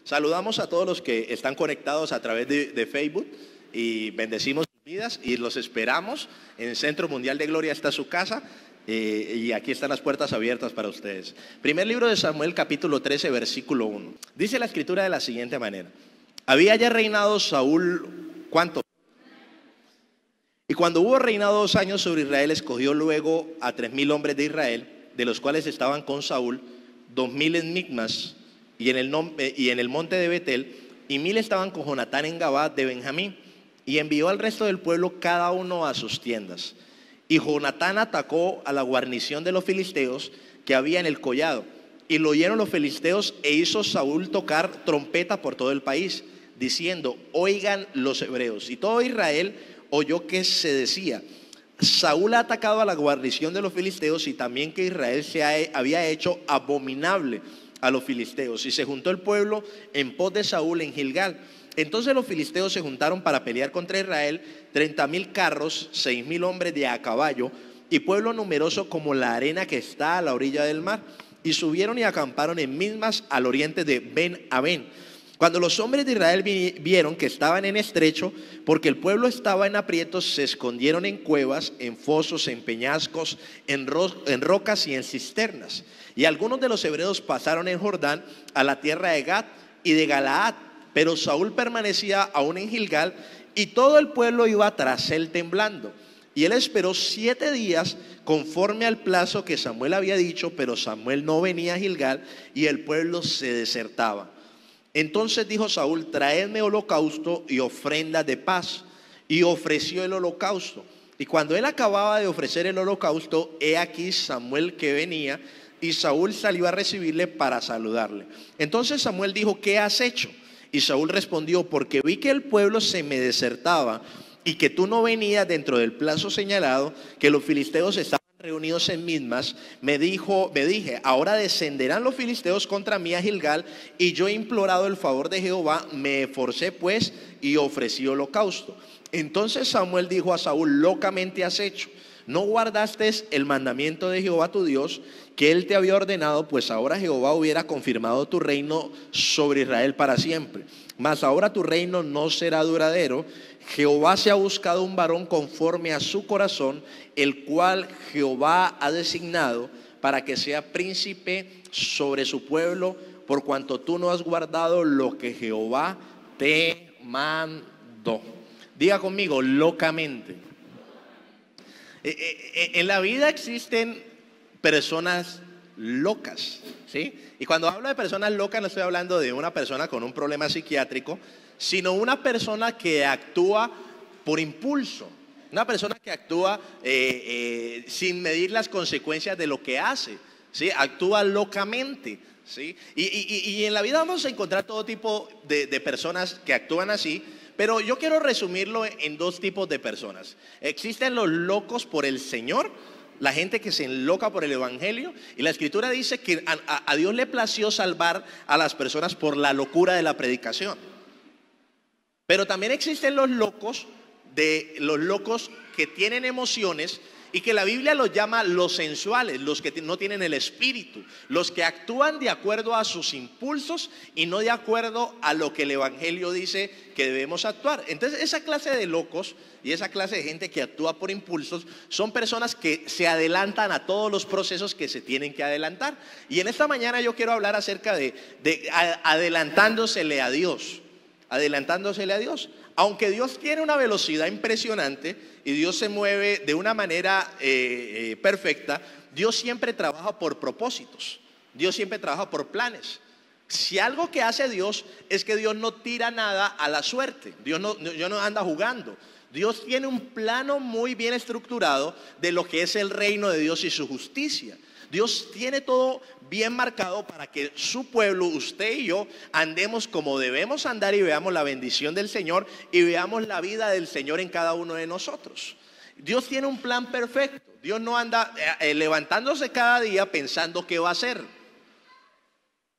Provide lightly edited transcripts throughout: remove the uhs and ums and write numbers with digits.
Saludamos a todos los que están conectados a través de Facebook y bendecimos sus vidas y los esperamos en el Centro Mundial de Gloria. Está su casa y aquí están las puertas abiertas para ustedes. Primer libro de Samuel, capítulo 13, versículo 1. Dice la escritura de la siguiente manera: había ya reinado Saúl, ¿cuánto? Y cuando hubo reinado 2 años sobre Israel, escogió luego a 3,000 hombres de Israel, de los cuales estaban con Saúl 2,000 en Micmas y en el monte de Betel, y 1,000 estaban con Jonatán en Gabá de Benjamín, y envió al resto del pueblo cada uno a sus tiendas. Y Jonatán atacó a la guarnición de los filisteos que había en el collado, y lo oyeron los filisteos, e hizo Saúl tocar trompeta por todo el país, diciendo: oigan los hebreos. Y todo Israel oyó que se decía: Saúl ha atacado a la guarnición de los filisteos, y también que Israel había hecho abominable a los filisteos. Y se juntó el pueblo en pos de Saúl en Gilgal. Entonces los filisteos se juntaron para pelear contra Israel, 30,000 carros, 6,000 hombres de a caballo, y pueblo numeroso como la arena que está a la orilla del mar. Y subieron y acamparon en Mismas, al oriente de Ben-Aben. Cuando los hombres de Israel vieron que estaban en estrecho, porque el pueblo estaba en aprietos, se escondieron en cuevas, en fosos, en peñascos, en rocas y en cisternas. Y algunos de los hebreos pasaron el Jordán a la tierra de Gad y de Galaad, pero Saúl permanecía aún en Gilgal, y todo el pueblo iba tras él temblando. Y él esperó 7 días conforme al plazo que Samuel había dicho, pero Samuel no venía a Gilgal, y el pueblo se desertaba. Entonces dijo Saúl: traedme holocausto y ofrenda de paz. Y ofreció el holocausto. Y cuando él acababa de ofrecer el holocausto, he aquí Samuel que venía, y Saúl salió a recibirle para saludarle. Entonces Samuel dijo: ¿qué has hecho? Y Saúl respondió: porque vi que el pueblo se me desertaba, y que tú no venías dentro del plazo señalado, que los filisteos estaban reunidos en Mismas. Me dije: ahora descenderán los filisteos contra mí a Gilgal, y yo he implorado el favor de Jehová, me esforcé pues y ofrecí holocausto. Entonces Samuel dijo a Saúl: locamente has hecho, no guardaste el mandamiento de Jehová tu Dios, que él te había ordenado, pues ahora Jehová hubiera confirmado tu reino sobre Israel para siempre. Mas ahora tu reino no será duradero. Jehová se ha buscado un varón conforme a su corazón, el cual Jehová ha designado para que sea príncipe sobre su pueblo, por cuanto tú no has guardado lo que Jehová te mandó. Diga conmigo: locamente. En la vida existen personas locas, ¿sí? Y cuando hablo de personas locas, no estoy hablando de una persona con un problema psiquiátrico, sino una persona que actúa por impulso, una persona que actúa sin medir las consecuencias de lo que hace, ¿sí? Actúa locamente, ¿sí? Y en la vida vamos a encontrar todo tipo de personas que actúan así, pero yo quiero resumirlo en 2 tipos de personas. Existen los locos por el Señor, la gente que se enloca por el evangelio, y la escritura dice que a Dios le plació salvar a las personas por la locura de la predicación. Pero también existen los locos que tienen emociones, y que la Biblia los llama los sensuales, los que no tienen el espíritu, los que actúan de acuerdo a sus impulsos y no de acuerdo a lo que el evangelio dice que debemos actuar. Entonces esa clase de locos y esa clase de gente que actúa por impulsos son personas que se adelantan a todos los procesos que se tienen que adelantar. Y en esta mañana yo quiero hablar acerca de adelantándosele a Dios. Adelantándosele a Dios. Aunque Dios tiene una velocidad impresionante y Dios se mueve de una manera perfecta, Dios siempre trabaja por propósitos. Dios siempre trabaja por planes. Si algo que hace Dios es que Dios no tira nada a la suerte. Dios no anda jugando. Dios tiene un plano muy bien estructurado de lo que es el reino de Dios y su justicia. Dios tiene todo bien marcado para que su pueblo, usted y yo, andemos como debemos andar, y veamos la bendición del Señor y veamos la vida del Señor en cada uno de nosotros. Dios tiene un plan perfecto. Dios no anda levantándose cada día pensando qué va a hacer.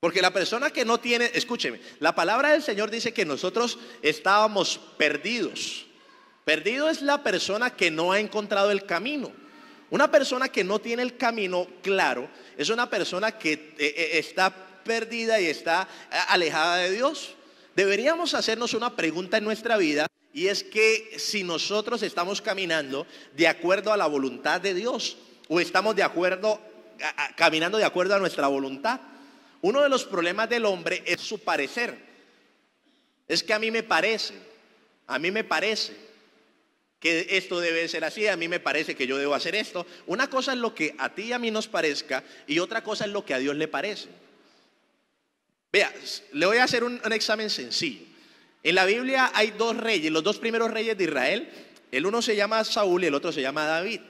Porque la persona que no tiene, escúcheme, la palabra del Señor dice que nosotros estábamos perdidos. Perdido es la persona que no ha encontrado el camino. Una persona que no tiene el camino claro es una persona que está perdida y está alejada de Dios. Deberíamos hacernos una pregunta en nuestra vida, y es que si nosotros estamos caminando de acuerdo a la voluntad de Dios o estamos caminando de acuerdo a nuestra voluntad. Uno de los problemas del hombre es su parecer. Es que a mí me parece que esto debe ser así, a mí me parece que yo debo hacer esto. Una cosa es lo que a ti y a mí nos parezca, y otra cosa es lo que a Dios le parece. Vea, le voy a hacer un examen sencillo. En la Biblia hay dos reyes, los dos primeros reyes de Israel. El uno se llama Saúl y el otro se llama David.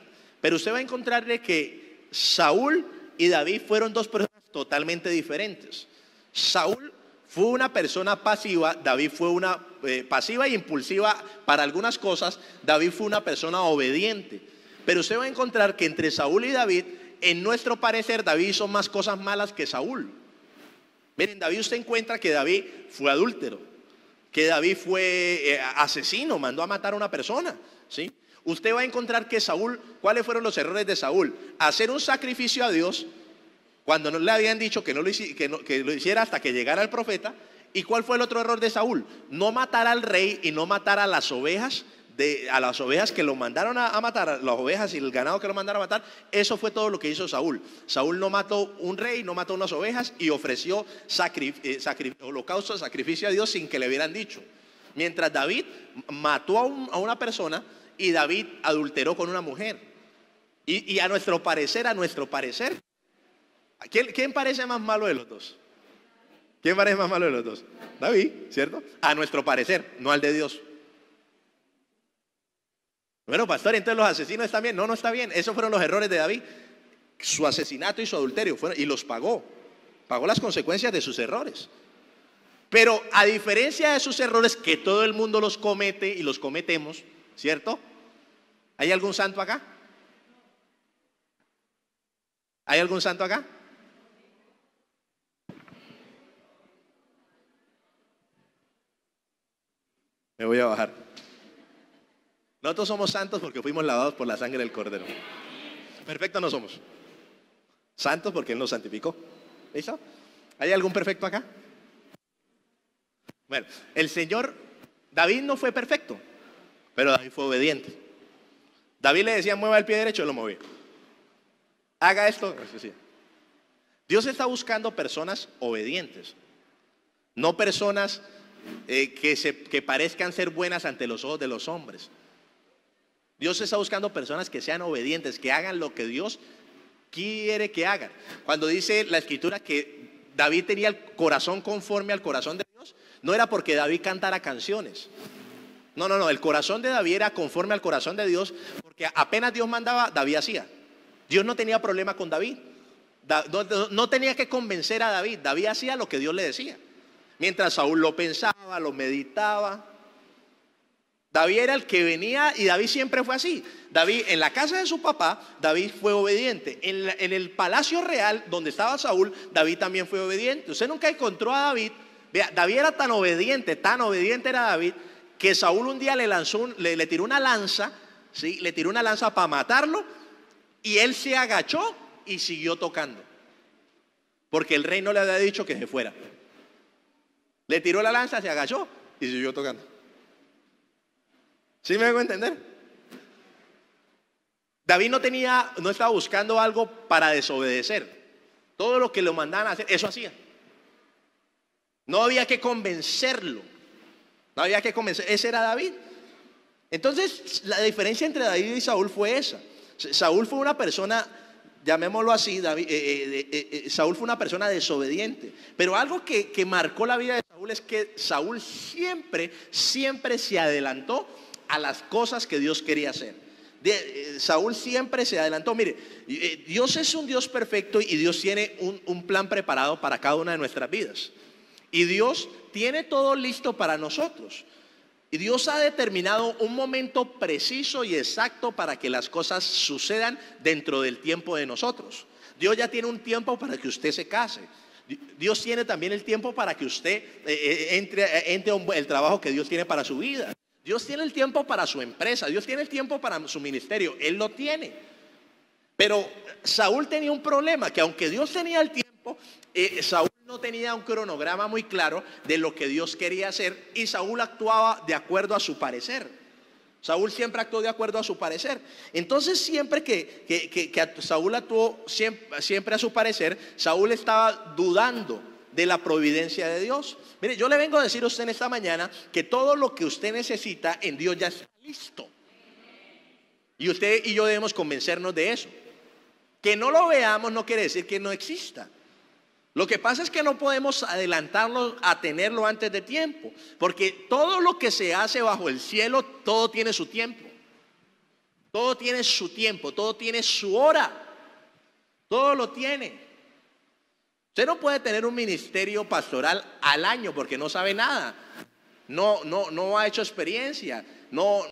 Pero usted va a encontrarle que Saúl y David fueron dos personas totalmente diferentes. Saúl fue una persona pasiva, David fue una pasiva e impulsiva para algunas cosas. David fue una persona obediente. Pero usted va a encontrar que entre Saúl y David, en nuestro parecer, David hizo más cosas malas que Saúl. Miren, David, usted encuentra que David fue adúltero, que David fue asesino, mandó a matar a una persona, ¿sí? Usted va a encontrar que Saúl, ¿cuáles fueron los errores de Saúl? Hacer un sacrificio a Dios cuando no le habían dicho que lo hiciera hasta que llegara el profeta. ¿Y cuál fue el otro error de Saúl? No matar al rey y no matar a las ovejas, a las ovejas que lo mandaron a matar, a las ovejas y el ganado que lo mandaron a matar. Eso fue todo lo que hizo Saúl. Saúl no mató un rey, no mató unas ovejas y ofreció holocausto, sacrificio a Dios sin que le hubieran dicho. Mientras David mató a una persona y David adulteró con una mujer. Y a nuestro parecer, ¿quién parece más malo de los dos? ¿Quién parece más malo de los dos? David, ¿cierto? A nuestro parecer, no al de Dios. Bueno, pastor, entonces los asesinos están bien. No está bien. Esos fueron los errores de David. Su asesinato y su adulterio y los pagó. Pagó las consecuencias de sus errores. Pero a diferencia de sus errores, que todo el mundo los comete y los cometemos, ¿cierto? ¿Hay algún santo acá? ¿Hay algún santo acá? Me voy a bajar. Nosotros somos santos porque fuimos lavados por la sangre del Cordero. Perfectos no somos. Santos porque Él nos santificó. ¿Listo? ¿Hay algún perfecto acá? Bueno, David no fue perfecto, pero David fue obediente. David le decía, mueva el pie derecho, él lo movía. Haga esto. Dios está buscando personas obedientes, no personas que parezcan ser buenas ante los ojos de los hombres. Dios está buscando personas que sean obedientes, que hagan lo que Dios quiere que hagan. Cuando dice la escritura que David tenía el corazón conforme al corazón de Dios, no era porque David cantara canciones. No, el corazón de David era conforme al corazón de Dios, porque apenas Dios mandaba, David hacía. Dios no tenía problema con David. No tenía que convencer a David. David hacía lo que Dios le decía. Mientras Saúl lo pensaba, lo meditaba. David era el que venía, y David siempre fue así. David, en la casa de su papá, David fue obediente. En el palacio real donde estaba Saúl, David también fue obediente. Usted nunca encontró a David. Vea, David era tan obediente era David, que Saúl un día le tiró una lanza, ¿sí? Le tiró una lanza para matarlo, y él se agachó y siguió tocando, porque el rey no le había dicho que se fuera. Le tiró la lanza, se agachó y siguió tocando. ¿Sí me hago entender? David no estaba buscando algo para desobedecer. Todo lo que lo mandaban a hacer, eso hacía. No había que convencerlo. Ese era David. Entonces, la diferencia entre David y Saúl fue esa. Saúl fue una persona, llamémoslo así, Saúl fue una persona desobediente. Pero algo que marcó la vida de Saúl es que Saúl siempre se adelantó a las cosas que Dios quería hacer. Saúl siempre se adelantó. Mire, Dios es un Dios perfecto, y Dios tiene un plan preparado para cada una de nuestras vidas. Y Dios tiene todo listo para nosotros. Y Dios ha determinado un momento preciso y exacto para que las cosas sucedan dentro del tiempo de nosotros. Dios ya tiene un tiempo para que usted se case. Dios tiene también el tiempo para que usted entre el trabajo que Dios tiene para su vida. Dios tiene el tiempo para su empresa. Dios tiene el tiempo para su ministerio. Él lo tiene. Pero Saúl tenía un problema, que aunque Dios tenía el tiempo, Saúl no tenía un cronograma muy claro de lo que Dios quería hacer y Saúl actuaba de acuerdo a su parecer. Saúl siempre actuó de acuerdo a su parecer. Entonces siempre que Saúl actuó siempre a su parecer, Saúl estaba dudando de la providencia de Dios. Mire, yo le vengo a decir a usted en esta mañana que todo lo que usted necesita en Dios ya está listo. Y usted y yo debemos convencernos de eso. Que no lo veamos no quiere decir que no exista. Lo que pasa es que no podemos adelantarlo a tenerlo antes de tiempo, porque todo lo que se hace bajo el cielo, todo tiene su tiempo. Todo tiene su tiempo, todo tiene su hora. Todo lo tiene. Usted no puede tener un ministerio pastoral al año porque no sabe nada. No ha hecho experiencia. No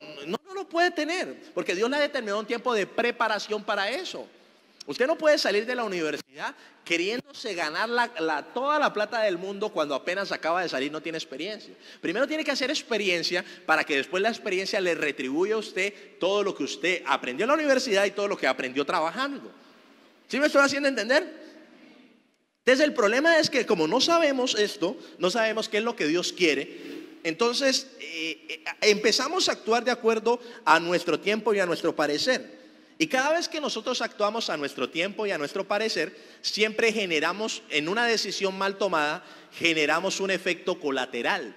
lo puede tener, porque Dios le ha determinado un tiempo de preparación para eso. Usted no puede salir de la universidad queriéndose ganar toda la plata del mundo cuando apenas acaba de salir, no tiene experiencia. Primero tiene que hacer experiencia para que después la experiencia le retribuya a usted todo lo que usted aprendió en la universidad y todo lo que aprendió trabajando. ¿Sí me estoy haciendo entender? Entonces el problema es que como no sabemos esto, no sabemos qué es lo que Dios quiere, entonces empezamos a actuar de acuerdo a nuestro tiempo y a nuestro parecer. Y cada vez que nosotros actuamos a nuestro tiempo y a nuestro parecer, siempre generamos, en una decisión mal tomada, generamos un efecto colateral.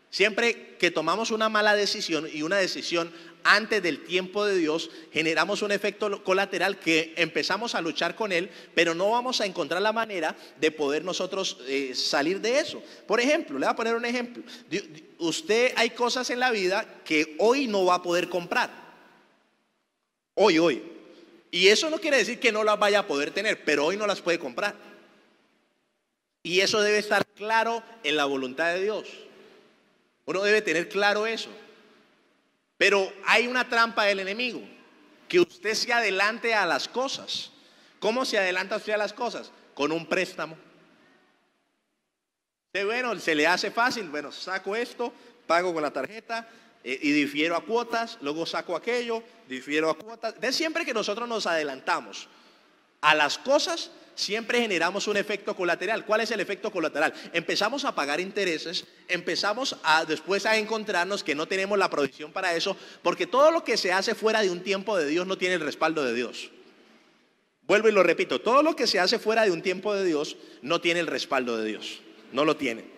Siempre que tomamos una mala decisión y una decisión antes del tiempo de Dios, generamos un efecto colateral que empezamos a luchar con él, pero no vamos a encontrar la manera de poder nosotros salir de eso. Por ejemplo, le voy a poner un ejemplo. Usted, hay cosas en la vida que hoy no va a poder comprar. Hoy. Y eso no quiere decir que no las vaya a poder tener, pero hoy no las puede comprar. Y eso debe estar claro en la voluntad de Dios. Uno debe tener claro eso. Pero hay una trampa del enemigo, que usted se adelante a las cosas. ¿Cómo se adelanta usted a las cosas? Con un préstamo. Bueno, se le hace fácil, bueno, saco esto, pago con la tarjeta y difiero a cuotas, luego saco aquello, difiero a cuotas. De siempre que nosotros nos adelantamos a las cosas, siempre generamos un efecto colateral. ¿Cuál es el efecto colateral? Empezamos a pagar intereses, empezamos después a encontrarnos que no tenemos la provisión para eso, porque todo lo que se hace fuera de un tiempo de Dios no tiene el respaldo de Dios. Vuelvo y lo repito, todo lo que se hace fuera de un tiempo de Dios no tiene el respaldo de Dios, no lo tiene.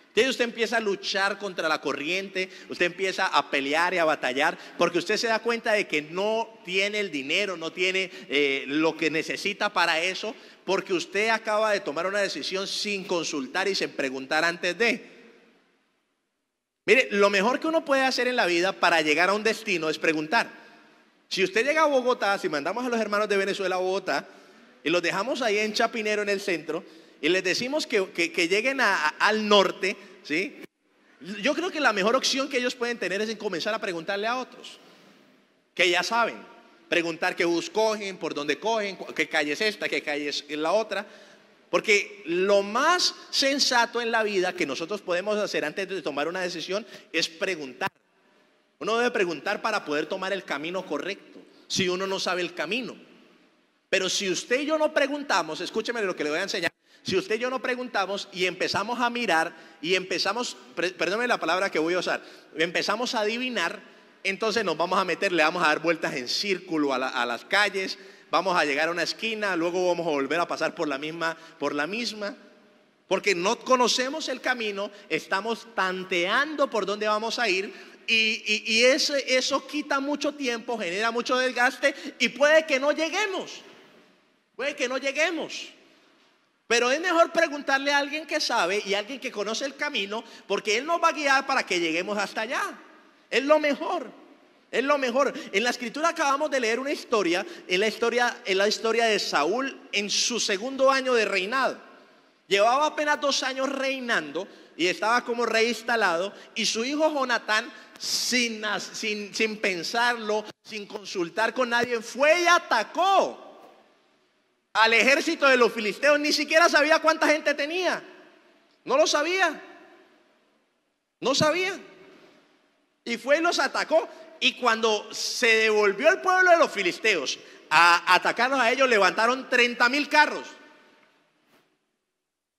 Entonces usted empieza a luchar contra la corriente, usted empieza a pelear y a batallar, porque usted se da cuenta de que no tiene el dinero, no tiene lo que necesita para eso, porque usted acaba de tomar una decisión sin consultar y sin preguntar antes de. Mire, lo mejor que uno puede hacer en la vida para llegar a un destino es preguntar. Si usted llega a Bogotá, si mandamos a los hermanos de Venezuela a Bogotá y los dejamos ahí en Chapinero en el centro y les decimos que lleguen al norte, ¿sí? Yo creo que la mejor opción que ellos pueden tener es comenzar a preguntarle a otros que ya saben, preguntar qué bus cogen, por dónde cogen, qué calle es esta, qué calle es la otra. Porque lo más sensato en la vida que nosotros podemos hacer antes de tomar una decisión es preguntar. Uno debe preguntar para poder tomar el camino correcto, si uno no sabe el camino. Pero si usted y yo no preguntamos, escúcheme lo que le voy a enseñar. Si usted y yo no preguntamos y empezamos a mirar y empezamos, perdóneme la palabra que voy a usar, empezamos a adivinar, entonces nos vamos a meter, le vamos a dar vueltas en círculo a las calles, vamos a llegar a una esquina, luego vamos a volver a pasar por la misma, porque no conocemos el camino, estamos tanteando por dónde vamos a ir. Y eso quita mucho tiempo, genera mucho desgaste y puede que no lleguemos. Pero es mejor preguntarle a alguien que sabe y a alguien que conoce el camino, porque él nos va a guiar para que lleguemos hasta allá. Es lo mejor. En la escritura acabamos de leer una historia, en la historia de Saúl en su segundo año de reinado. Llevaba apenas 2 años reinando y estaba como rey instalado, y su hijo Jonatán, sin pensarlo, sin consultar con nadie, fue y atacó al ejército de los filisteos. Ni siquiera sabía cuánta gente tenía. No lo sabía. Y fue y los atacó. Y cuando se devolvió el pueblo de los filisteos a atacarlos a ellos, levantaron 30,000 carros.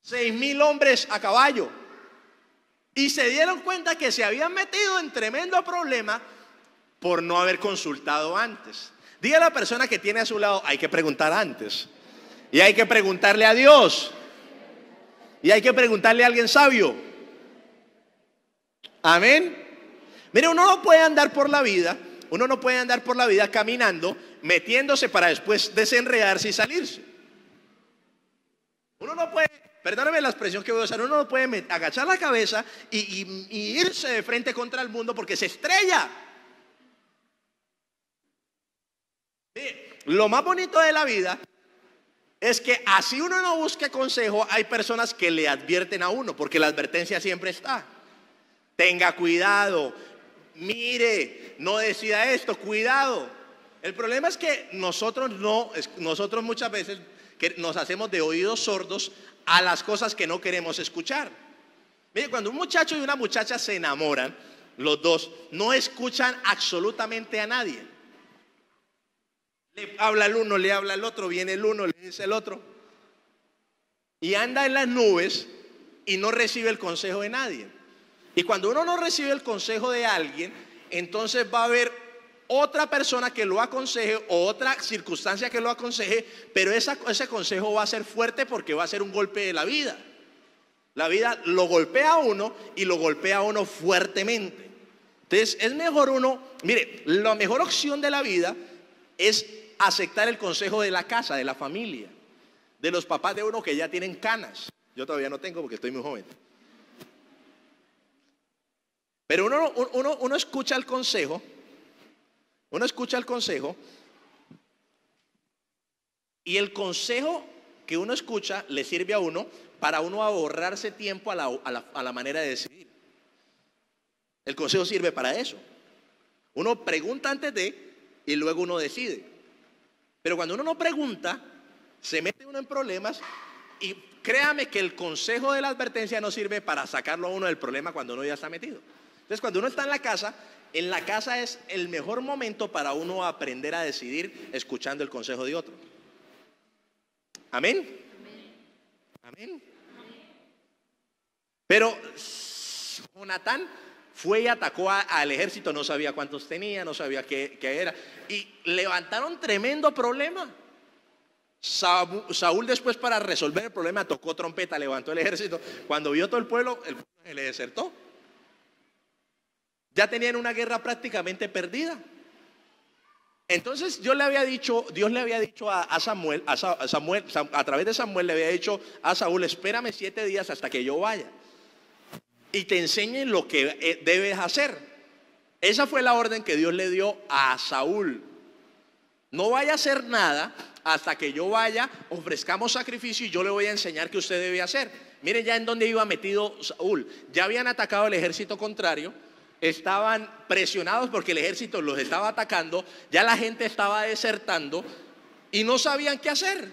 6.000 hombres a caballo. Y se dieron cuenta que se habían metido en tremendo problema por no haber consultado antes. Diga a la persona que tiene a su lado, hay que preguntar antes. Y hay que preguntarle a Dios. Y hay que preguntarle a alguien sabio. Amén. Mire, uno no puede andar por la vida caminando, metiéndose para después desenredarse y salirse. Uno no puede, perdóname la expresión que voy a usar, uno no puede agachar la cabeza y irse de frente contra el mundo porque se estrella. Mire, lo más bonito de la vida es que así uno no busque consejo, hay personas que le advierten a uno, porque la advertencia siempre está. Tenga cuidado, mire, no decida esto, cuidado. El problema es que nosotros muchas veces que nos hacemos de oídos sordos a las cosas que no queremos escuchar. Mire, cuando un muchacho y una muchacha se enamoran, los dos no escuchan absolutamente a nadie. Le habla el uno, le habla el otro, viene el uno, le dice el otro. Y anda en las nubes y no recibe el consejo de nadie. Y cuando uno no recibe el consejo de alguien, entonces va a haber otra persona que lo aconseje o otra circunstancia que lo aconseje, pero ese consejo va a ser fuerte porque va a ser un golpe de la vida. La vida lo golpea a uno y lo golpea a uno fuertemente. Entonces es mejor mire, la mejor opción de la vida es aceptar el consejo de la casa, de la familia, de los papás de uno que ya tienen canas. Yo todavía no tengo porque estoy muy joven. Pero uno escucha el consejo. Uno escucha el consejo. Y el consejo que uno escucha le sirve a uno para uno ahorrarse tiempo a la manera de decidir. El consejo sirve para eso. Uno pregunta antes de y luego uno decide. Pero cuando uno no pregunta, se mete uno en problemas. Y créame que el consejo de la advertencia no sirve para sacarlo a uno del problema cuando uno ya está metido. Entonces cuando uno está en la casa es el mejor momento para uno aprender a decidir escuchando el consejo de otro. Amén. Amén. Pero Jonatán fue y atacó al ejército, no sabía cuántos tenía, no sabía qué era. Y levantaron tremendo problema. Saúl después, para resolver el problema, tocó trompeta, levantó el ejército. Cuando vio todo el pueblo se le desertó. Ya tenían una guerra prácticamente perdida. Entonces Dios le había dicho a Samuel, a través de Samuel le había dicho a Saúl: espérame 7 días hasta que yo vaya y te enseñe lo que debes hacer. Esa fue la orden que Dios le dio a Saúl. No vaya a hacer nada hasta que yo vaya, ofrezcamos sacrificio y yo le voy a enseñar qué usted debe hacer. Miren ya en dónde iba metido Saúl. Ya habían atacado el ejército contrario. Estaban presionados porque el ejército los estaba atacando. Ya la gente estaba desertando y no sabían qué hacer.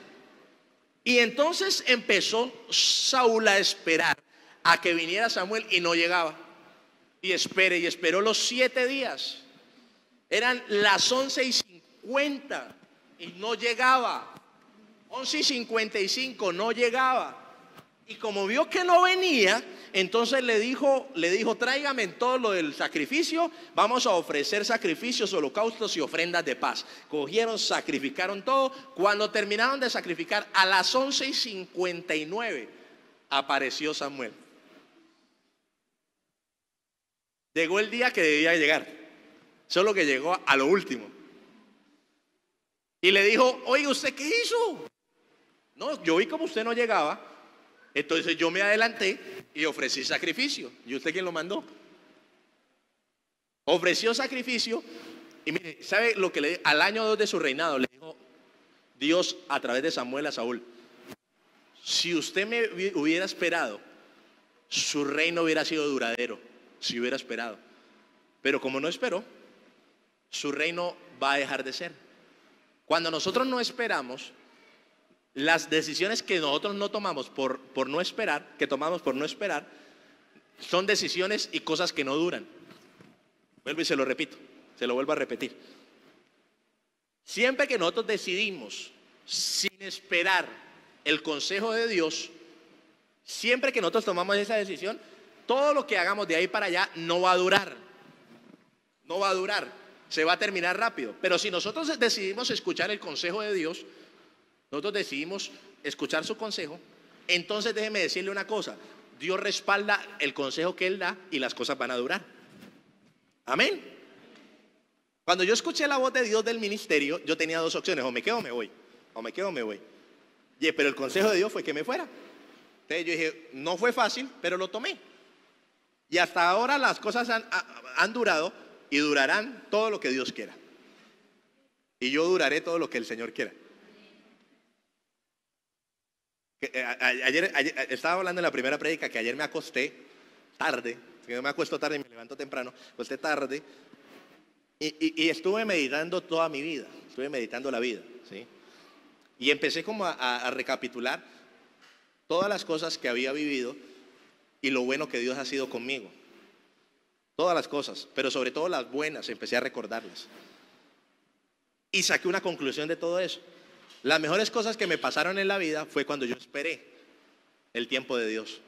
Y entonces empezó Saúl a esperar a que viniera Samuel y no llegaba. Y esperó los 7 días. Eran las 11:50 y no llegaba. 11:55 no llegaba. Y como vio que no venía, entonces le dijo: tráigame en todo lo del sacrificio, vamos a ofrecer sacrificios, holocaustos y ofrendas de paz. Cogieron, sacrificaron todo. Cuando terminaron de sacrificar, a las 11:59 apareció Samuel. Llegó el día que debía llegar, solo que llegó a lo último. Y le dijo: oiga, ¿usted qué hizo? No, yo vi como usted no llegaba. Entonces yo me adelanté y ofrecí sacrificio. ¿Y usted quién lo mandó? Ofreció sacrificio. Y mire, ¿sabe lo que le dijo? Al año 2 de su reinado le dijo Dios a través de Samuel a Saúl: si usted me hubiera esperado, su reino hubiera sido duradero. Si hubiera esperado. Pero como no esperó, su reino va a dejar de ser. Cuando nosotros no esperamos, las decisiones que nosotros no tomamos por no esperar, son decisiones y cosas que no duran. Vuelvo y se lo repito, se lo vuelvo a repetir. Siempre que nosotros decidimos sin esperar el consejo de Dios, Siempre que nosotros tomamos esa decisión, todo lo que hagamos de ahí para allá no va a durar. No va a durar. Se va a terminar rápido. Pero si nosotros decidimos escuchar el consejo de Dios, nosotros decidimos escuchar su consejo, entonces déjeme decirle una cosa: Dios respalda el consejo que Él da y las cosas van a durar. Amén. Cuando yo escuché la voz de Dios del ministerio, yo tenía dos opciones: o me quedo o me voy, o me quedo o me voy. Pero el consejo de Dios fue que me fuera. Entonces yo dije, no fue fácil, pero lo tomé. Y hasta ahora las cosas han durado y durarán todo lo que Dios quiera. Y yo duraré todo lo que el Señor quiera. Ayer estaba hablando en la primera prédica que ayer me acosté tarde, que yo me acuesto tarde y me levanto temprano, acosté tarde y estuve meditando toda mi vida, estuve meditando la vida, ¿sí? Y empecé como a recapitular todas las cosas que había vivido y lo bueno que Dios ha sido conmigo. Todas las cosas, pero sobre todo las buenas, empecé a recordarlas. Y saqué una conclusión de todo eso. Las mejores cosas que me pasaron en la vida fue cuando yo esperé el tiempo de Dios.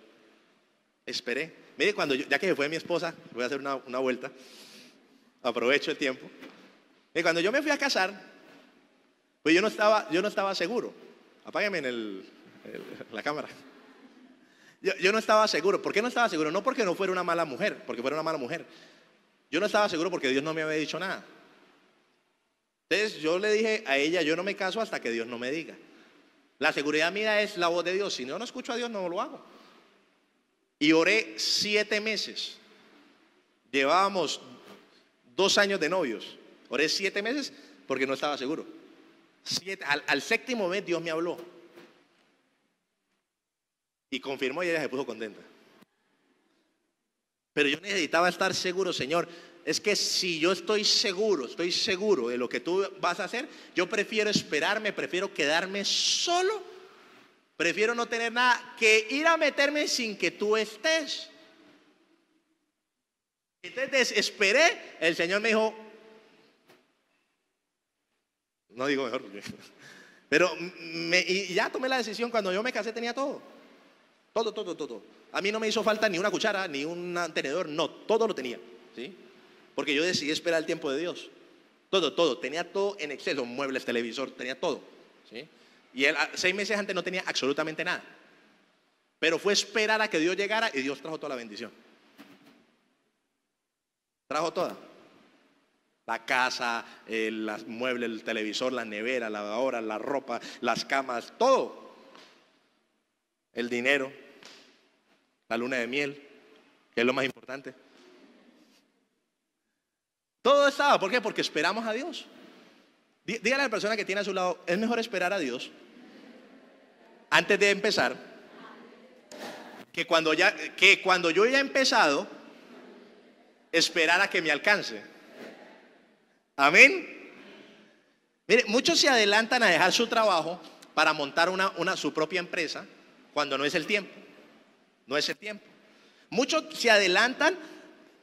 Esperé. Mire, ya que se fue mi esposa, voy a hacer una vuelta. Aprovecho el tiempo. Y cuando yo me fui a casar, pues yo no estaba seguro. Apágueme en la cámara. Yo no estaba seguro. ¿Por qué no estaba seguro? No porque no fuera una mala mujer, porque fuera una mala mujer. Yo no estaba seguro porque Dios no me había dicho nada. Entonces yo le dije a ella, yo no me caso hasta que Dios no me diga. La seguridad mía es la voz de Dios. Si yo no escucho a Dios, no lo hago. Y oré 7 meses. Llevábamos 2 años de novios. Oré 7 meses porque no estaba seguro. Al 7º mes Dios me habló. Y confirmó y ella se puso contenta. Pero yo necesitaba estar seguro, Señor. Es que si yo estoy seguro de lo que tú vas a hacer, yo prefiero esperarme, prefiero quedarme solo, prefiero no tener nada que ir a meterme sin que tú estés. Entonces esperé, el Señor me dijo, no digo mejor, pero y ya tomé la decisión. Cuando yo me casé tenía todo. Todo. A mí no me hizo falta ni una cuchara, ni un tenedor, no, todo lo tenía, ¿sí? Porque yo decidí esperar el tiempo de Dios. Todo, tenía todo en exceso, muebles, televisor, tenía todo, ¿sí? Y 6 meses antes no tenía absolutamente nada. Pero fue esperar a que Dios llegara y Dios trajo toda la bendición. Trajo toda. La casa, los muebles, el televisor, la nevera, la lavadora, la ropa, las camas, todo. El dinero, la luna de miel, que es lo más importante. Todo estaba. ¿Por qué? Porque esperamos a Dios. Dígale a la persona que tiene a su lado, es mejor esperar a Dios antes de empezar que cuando yo ya he empezado, esperar a que me alcance. Amén. Mire, muchos se adelantan a dejar su trabajo para montar su propia empresa cuando no es el tiempo. No es el tiempo. Muchos se adelantan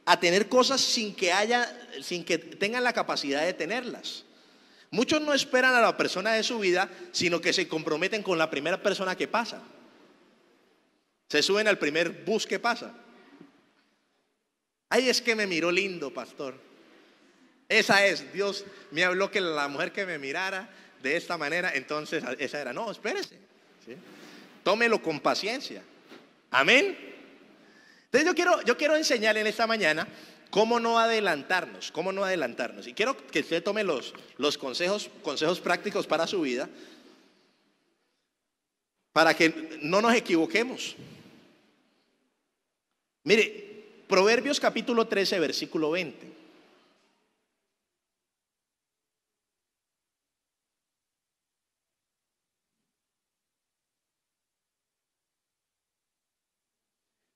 a tener cosas sin que tengan la capacidad de tenerlas. Muchos no esperan a la persona de su vida, sino que se comprometen con la primera persona que pasa. Se suben al primer bus que pasa. Ay, es que me miró lindo, pastor. Esa es, Dios me habló que la mujer que me mirara de esta manera, entonces esa era. No, espérese, ¿sí? Tómelo con paciencia. Amén. Entonces yo quiero enseñarle en esta mañana cómo no adelantarnos. Y quiero que usted tome los consejos prácticos para su vida, para que no nos equivoquemos. Mire, Proverbios capítulo 13, versículo 20.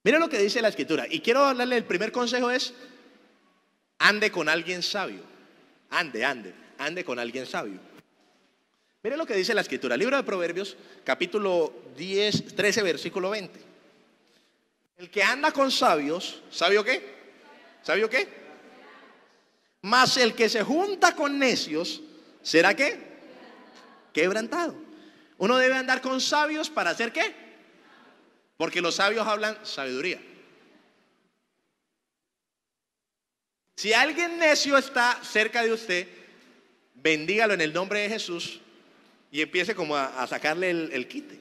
Mira lo que dice la escritura. Y quiero darle el primer consejo es: ande con alguien sabio. Ande con alguien sabio. Mire lo que dice la escritura. Libro de Proverbios, capítulo 13, versículo 20. El que anda con sabios, ¿sabio qué? ¿Sabio qué? Mas el que se junta con necios, ¿será qué? Quebrantado. Uno debe andar con sabios para hacer qué? Porque los sabios hablan sabiduría. Si alguien necio está cerca de usted, bendígalo en el nombre de Jesús y empiece como a sacarle el quite.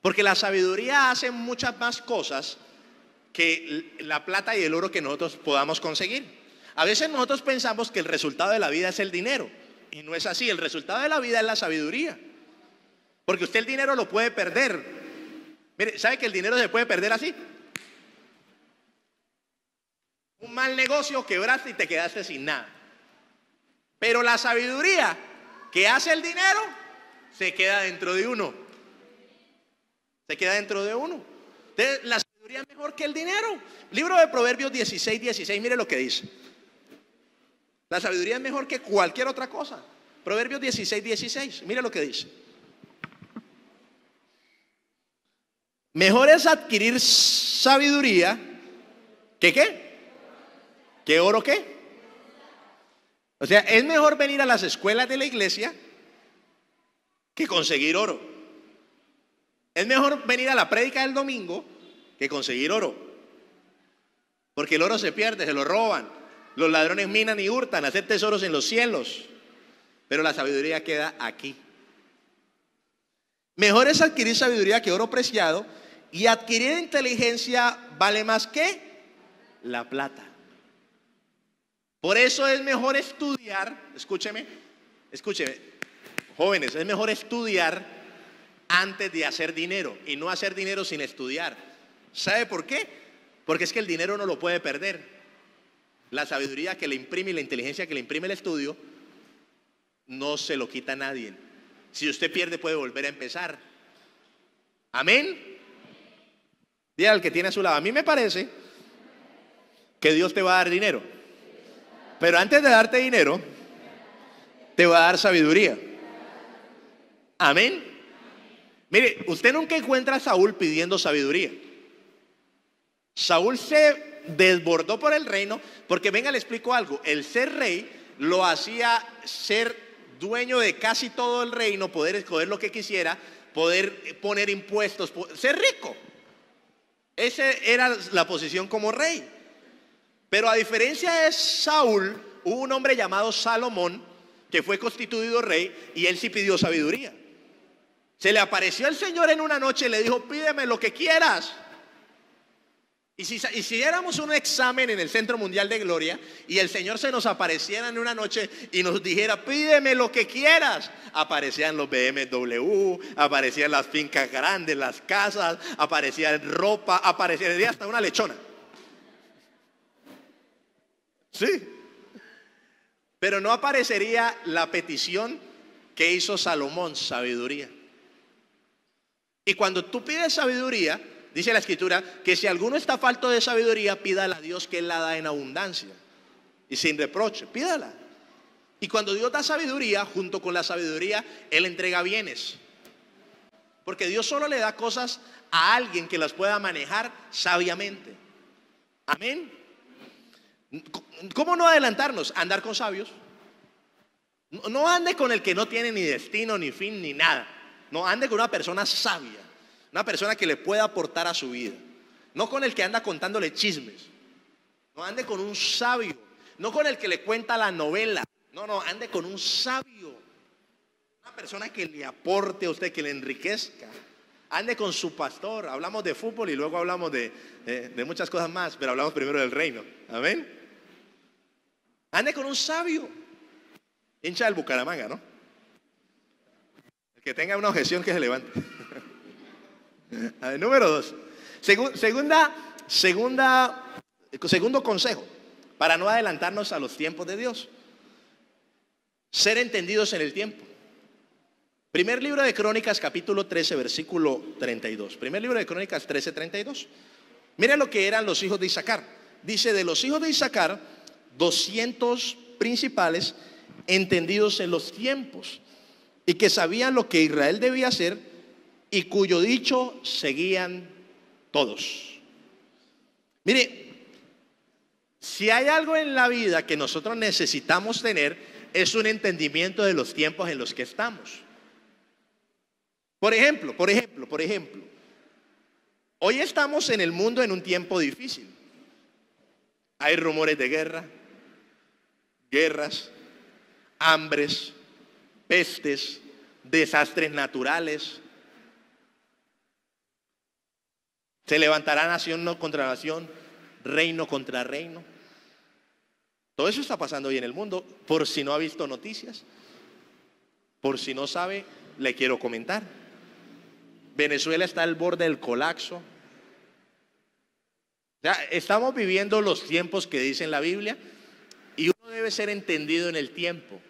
Porque la sabiduría hace muchas más cosas que la plata y el oro que nosotros podamos conseguir. A veces nosotros pensamos que el resultado de la vida es el dinero, y no es así. El resultado de la vida es la sabiduría. Porque usted el dinero lo puede perder. Mire, ¿sabe que el dinero se puede perder así? Un mal negocio, quebraste y te quedaste sin nada. Pero la sabiduría que hace el dinero se queda dentro de uno. Se queda dentro de uno. Entonces, la sabiduría es mejor que el dinero. Libro de Proverbios 16:16, mire lo que dice. La sabiduría es mejor que cualquier otra cosa. Proverbios 16:16, mire lo que dice. Mejor es adquirir sabiduría que ¿qué? ¿Qué oro qué? O sea, es mejor venir a las escuelas de la iglesia que conseguir oro. Es mejor venir a la prédica del domingo que conseguir oro. Porque el oro se pierde, se lo roban. Los ladrones minan y hurtan, hacer tesoros en los cielos. Pero la sabiduría queda aquí. Mejor es adquirir sabiduría que oro preciado, y adquirir inteligencia vale más que la plata. Por eso es mejor estudiar, escúcheme, jóvenes, es mejor estudiar antes de hacer dinero y no hacer dinero sin estudiar. ¿Sabe por qué? Porque es que el dinero no lo puede perder. La sabiduría que le imprime y la inteligencia que le imprime el estudio no se lo quita a nadie. Si usted pierde, puede volver a empezar. Amén. Dígale al que tiene a su lado: a mí me parece que Dios te va a dar dinero, pero antes de darte dinero te va a dar sabiduría. Amén. Mire, usted nunca encuentra a Saúl pidiendo sabiduría. Saúl se desbordó por el reino porque, venga, le explico algo. El ser rey lo hacía ser dueño de casi todo el reino, poder escoger lo que quisiera, poder poner impuestos, ser rico. Esa era la posición como rey. Pero a diferencia de Saúl, hubo un hombre llamado Salomón que fue constituido rey, y él sí pidió sabiduría. Se le apareció el Señor en una noche y le dijo: pídeme lo que quieras. Y si hiciéramos un examen en el Centro Mundial de Gloria y el Señor se nos apareciera en una noche y nos dijera: pídeme lo que quieras, aparecían los BMW, aparecían las fincas grandes, las casas, aparecían ropa, aparecía hasta una lechona. Sí. Pero no aparecería la petición que hizo Salomón: sabiduría. Y cuando tú pides sabiduría, dice la Escritura que si alguno está falto de sabiduría, pídala a Dios, que Él la da en abundancia y sin reproche. Pídala. Y cuando Dios da sabiduría, junto con la sabiduría, Él entrega bienes. Porque Dios solo le da cosas a alguien que las pueda manejar sabiamente. Amén. ¿Cómo no adelantarnos? Andar con sabios. No ande con el que no tiene ni destino, ni fin, ni nada. No, ande con una persona sabia, una persona que le pueda aportar a su vida. No con el que anda contándole chismes. No, ande con un sabio. No con el que le cuenta la novela. No, ande con un sabio. Una persona que le aporte a usted, que le enriquezca. Ande con su pastor. Hablamos de fútbol y luego hablamos de muchas cosas más, pero hablamos primero del reino. Amén. Ande con un sabio. Hincha del Bucaramanga, ¿no? El que tenga una objeción, que se levante. A ver, número 2. Segundo consejo para no adelantarnos a los tiempos de Dios: ser entendidos en el tiempo. Primer libro de Crónicas, capítulo 13, versículo 32. Primer libro de Crónicas 13, 32. Miren lo que eran los hijos de Isaacar. Dice: de los hijos de Isaacar, 200 principales, entendidos en los tiempos, y que sabían lo que Israel debía hacer, y cuyo dicho seguían todos. Mire, si hay algo en la vida que nosotros necesitamos tener, es un entendimiento de los tiempos en los que estamos. Por ejemplo, Hoy estamos en el mundo en un tiempo difícil. Hay rumores de guerra, guerras, hambres, pestes, desastres naturales. Se levantará nación no contra nación, reino contra reino. Todo eso está pasando hoy en el mundo. Por si no ha visto noticias, por si no sabe, le quiero comentar. Venezuela está al borde del colapso. Ya estamos viviendo los tiempos que dice en la Biblia, y uno debe ser entendido en el tiempo.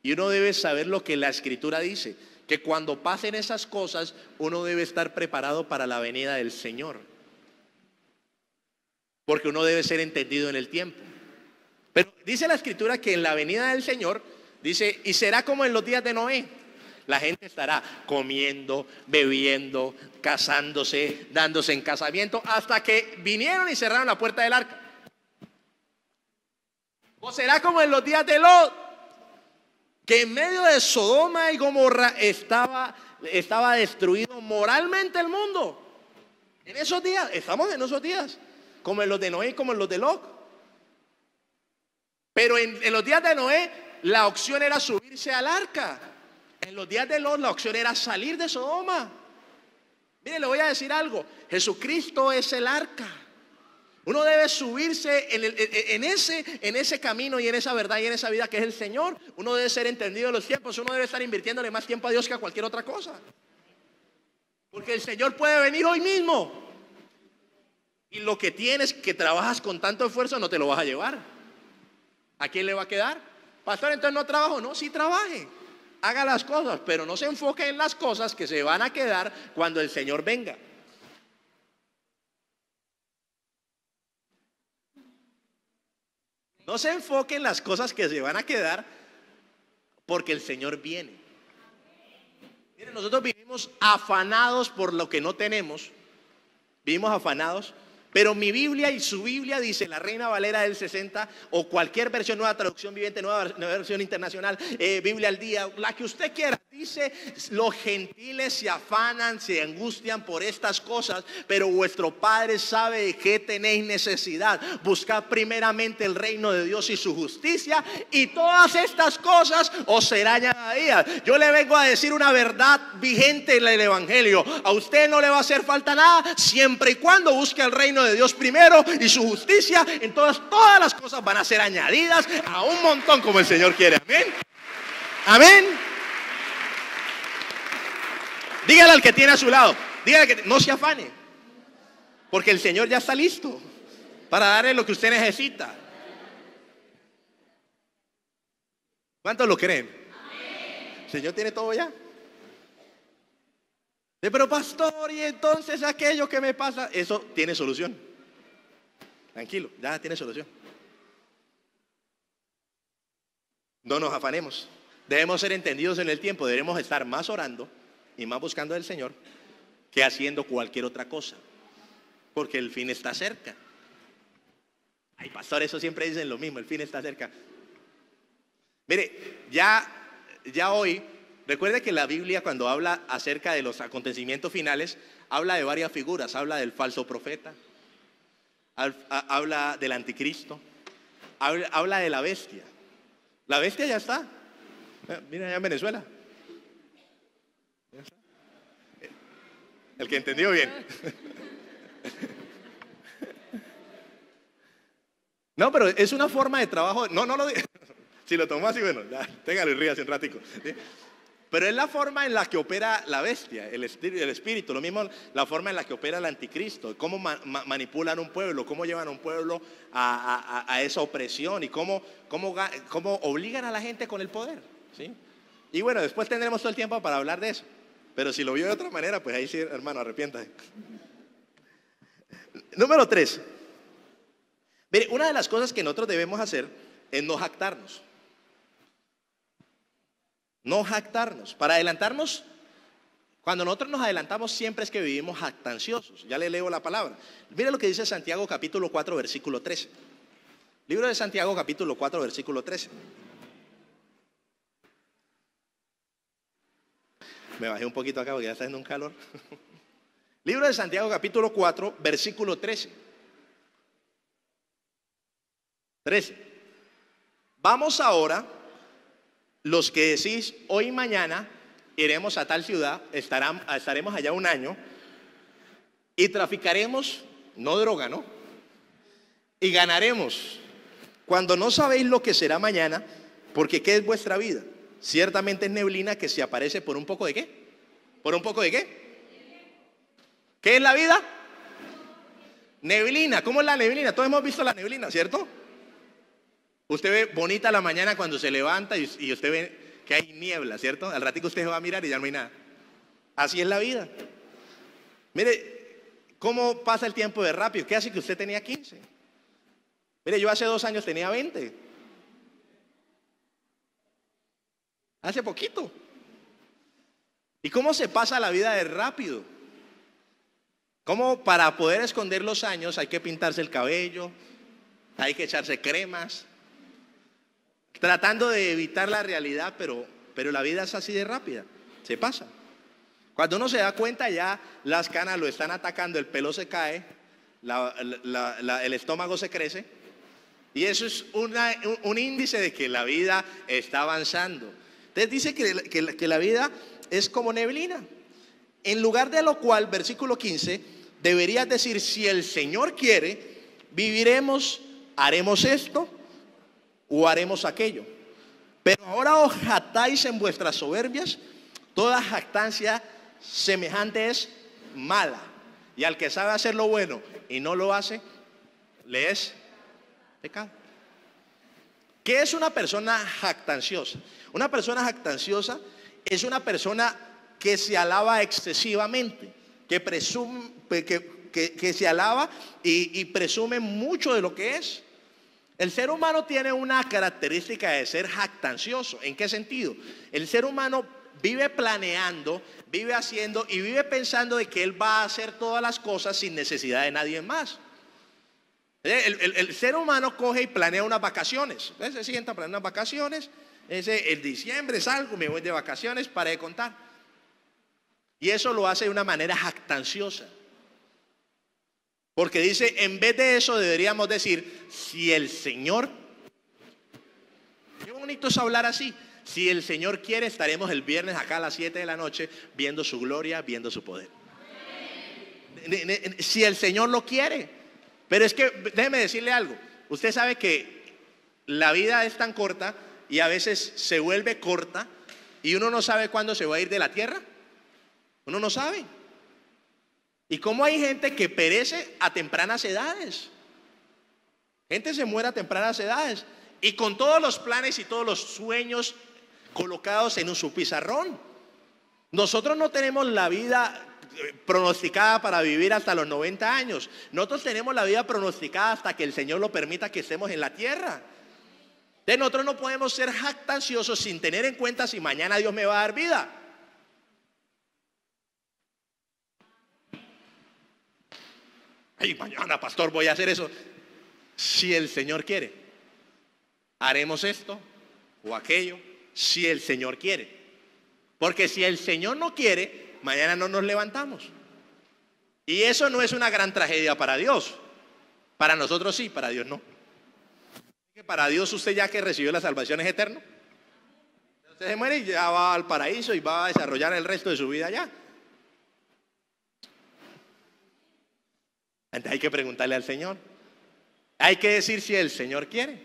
Y uno debe saber lo que la Escritura dice, que cuando pasen esas cosas, uno debe estar preparado para la venida del Señor. Porque uno debe ser entendido en el tiempo. Pero dice la Escritura que en la venida del Señor, dice, y será como en los días de Noé. La gente estará comiendo, bebiendo, casándose, dándose en casamiento, hasta que vinieron y cerraron la puerta del arca. O será como en los días de Lot, que en medio de Sodoma y Gomorra estaba destruido moralmente el mundo. En esos días, estamos en esos días, como en los de Noé y como en los de Lot. Pero en los días de Noé, la opción era subirse al arca. En los días de Lot, la opción era salir de Sodoma. Mire, le voy a decir algo. Jesucristo es el arca. Uno debe subirse en ese camino y en esa verdad y en esa vida que es el Señor. Uno debe ser entendido de los tiempos. Uno debe estar invirtiéndole más tiempo a Dios que a cualquier otra cosa. Porque el Señor puede venir hoy mismo. Y lo que tienes, que trabajas con tanto esfuerzo, no te lo vas a llevar. ¿A quién le va a quedar? Pastor, entonces no trabajo. No, sí trabaje. Haga las cosas, pero no se enfoque en las cosas que se van a quedar cuando el Señor venga. No se enfoque en las cosas que se van a quedar porque el Señor viene. Miren, nosotros vivimos afanados por lo que no tenemos. Vivimos afanados. Pero mi Biblia y su Biblia dice, la Reina Valera del 60 o cualquier versión, nueva traducción viviente, nueva versión internacional, Biblia al día, la que usted quiera, dice, los gentiles se afanan, se angustian por estas cosas, pero vuestro Padre sabe de qué tenéis necesidad. Buscad primeramente el reino de Dios y su justicia, y todas estas cosas os serán añadidas. Yo le vengo a decir una verdad vigente en el Evangelio. A usted no le va a hacer falta nada, siempre y cuando busque el reino de Dios primero y su justicia. Entonces todas las cosas van a ser añadidas a un montón como el Señor quiere. Amén. Amén. Dígale al que tiene a su lado, dígale que no se afane, porque el Señor ya está listo para darle lo que usted necesita. ¿Cuántos lo creen? El Señor tiene todo ya. Pero pastor, y entonces aquello que me pasa, eso tiene solución. Tranquilo, ya tiene solución. No nos afanemos. Debemos ser entendidos en el tiempo. Debemos estar más orando y más buscando al Señor que haciendo cualquier otra cosa, porque el fin está cerca. Ay, pastor, eso siempre dicen lo mismo, el fin está cerca. Mire, ya hoy, recuerde que la Biblia, cuando habla acerca de los acontecimientos finales, habla de varias figuras. Habla del falso profeta, habla del anticristo, habla de la bestia. La bestia ya está. Mira, allá en Venezuela. El que entendió bien. No, pero es una forma de trabajo. No lo digo. Si lo tomó así, bueno, ya, téngalo y ríase un ratico, ¿sí? Pero es la forma en la que opera la bestia, el espíritu. Lo mismo la forma en la que opera el anticristo. Cómo manipulan un pueblo, cómo llevan a un pueblo a esa opresión y cómo obligan a la gente con el poder, ¿sí? Y bueno, después tendremos todo el tiempo para hablar de eso. Pero si lo vio de otra manera, pues ahí sí, hermano, arrepiéntase. Número 3. Mire, una de las cosas que nosotros debemos hacer es no jactarnos. No jactarnos. Para adelantarnos, cuando nosotros nos adelantamos siempre es que vivimos jactanciosos. Ya le leo la palabra. Mire lo que dice Santiago capítulo 4 versículo 13. Libro de Santiago capítulo 4 versículo 13. Me bajé un poquito acá porque ya está haciendo un calor. Libro de Santiago capítulo 4, versículo 13. 13. Vamos ahora, los que decís hoy y mañana iremos a tal ciudad, estaremos allá un año y traficaremos, no droga, ¿no? Y ganaremos, cuando no sabéis lo que será mañana, porque ¿qué es vuestra vida? Ciertamente es neblina que se aparece por un poco de ¿qué? ¿Por un poco de qué? ¿Qué es la vida? Neblina. ¿Cómo es la neblina? Todos hemos visto la neblina, ¿cierto? Usted ve bonita la mañana cuando se levanta y usted ve que hay niebla, ¿cierto? Al ratico usted se va a mirar y ya no hay nada. Así es la vida. Mire, ¿cómo pasa el tiempo de rápido? ¿Qué hace que usted tenía 15? Mire, yo hace 2 años tenía 20. Hace poquito. ¿Y cómo se pasa la vida de rápido? ¿Cómo para poder esconder los años hay que pintarse el cabello, hay que echarse cremas, tratando de evitar la realidad, pero la vida es así de rápida, se pasa. Cuando uno se da cuenta ya las canas lo están atacando, el pelo se cae, el estómago se crece, y eso es un índice de que la vida está avanzando. Entonces dice que la vida es como neblina. En lugar de lo cual, versículo 15, deberías decir: si el Señor quiere, viviremos, haremos esto o haremos aquello. Pero ahora os jactáis en vuestras soberbias. Toda jactancia semejante es mala. Y al que sabe hacer lo bueno y no lo hace, le es pecado. ¿Qué es una persona jactanciosa? Una persona jactanciosa es una persona que se alaba excesivamente, que presume, que se alaba y presume mucho de lo que es. El ser humano tiene una característica de ser jactancioso. ¿En qué sentido? El ser humano vive planeando, vive haciendo y vive pensando de que él va a hacer todas las cosas sin necesidad de nadie más. El ser humano coge y planea unas vacaciones. Entonces se sienta a planear unas vacaciones. En diciembre salgo, me voy de vacaciones, para de contar. Y eso lo hace de una manera jactanciosa. Porque dice, en vez de eso deberíamos decir: si el Señor, qué bonito es hablar así. Si el Señor quiere, estaremos el viernes acá a las 7 de la noche viendo su gloria, viendo su poder. Si el Señor lo quiere. Pero es que, déjeme decirle algo. Usted sabe que la vida es tan corta y a veces se vuelve corta y uno no sabe cuándo se va a ir de la tierra. Uno no sabe. Y cómo hay gente que perece a tempranas edades. Gente se muere a tempranas edades y con todos los planes y todos los sueños colocados en su pizarrón. Nosotros no tenemos la vida pronosticada para vivir hasta los 90 años. Nosotros tenemos la vida pronosticada hasta que el Señor lo permita que estemos en la tierra. Entonces nosotros no podemos ser jactanciosos sin tener en cuenta si mañana Dios me va a dar vida. Ay, mañana, pastor, voy a hacer eso. Si el Señor quiere, haremos esto o aquello. Si el Señor quiere. Porque si el Señor no quiere, mañana no nos levantamos. Y eso no es una gran tragedia para Dios. Para nosotros sí, para Dios no. Para Dios, usted ya que recibió la salvación es eterno. Usted se muere y ya va al paraíso y va a desarrollar el resto de su vida allá. Entonces hay que preguntarle al Señor. Hay que decir si el Señor quiere.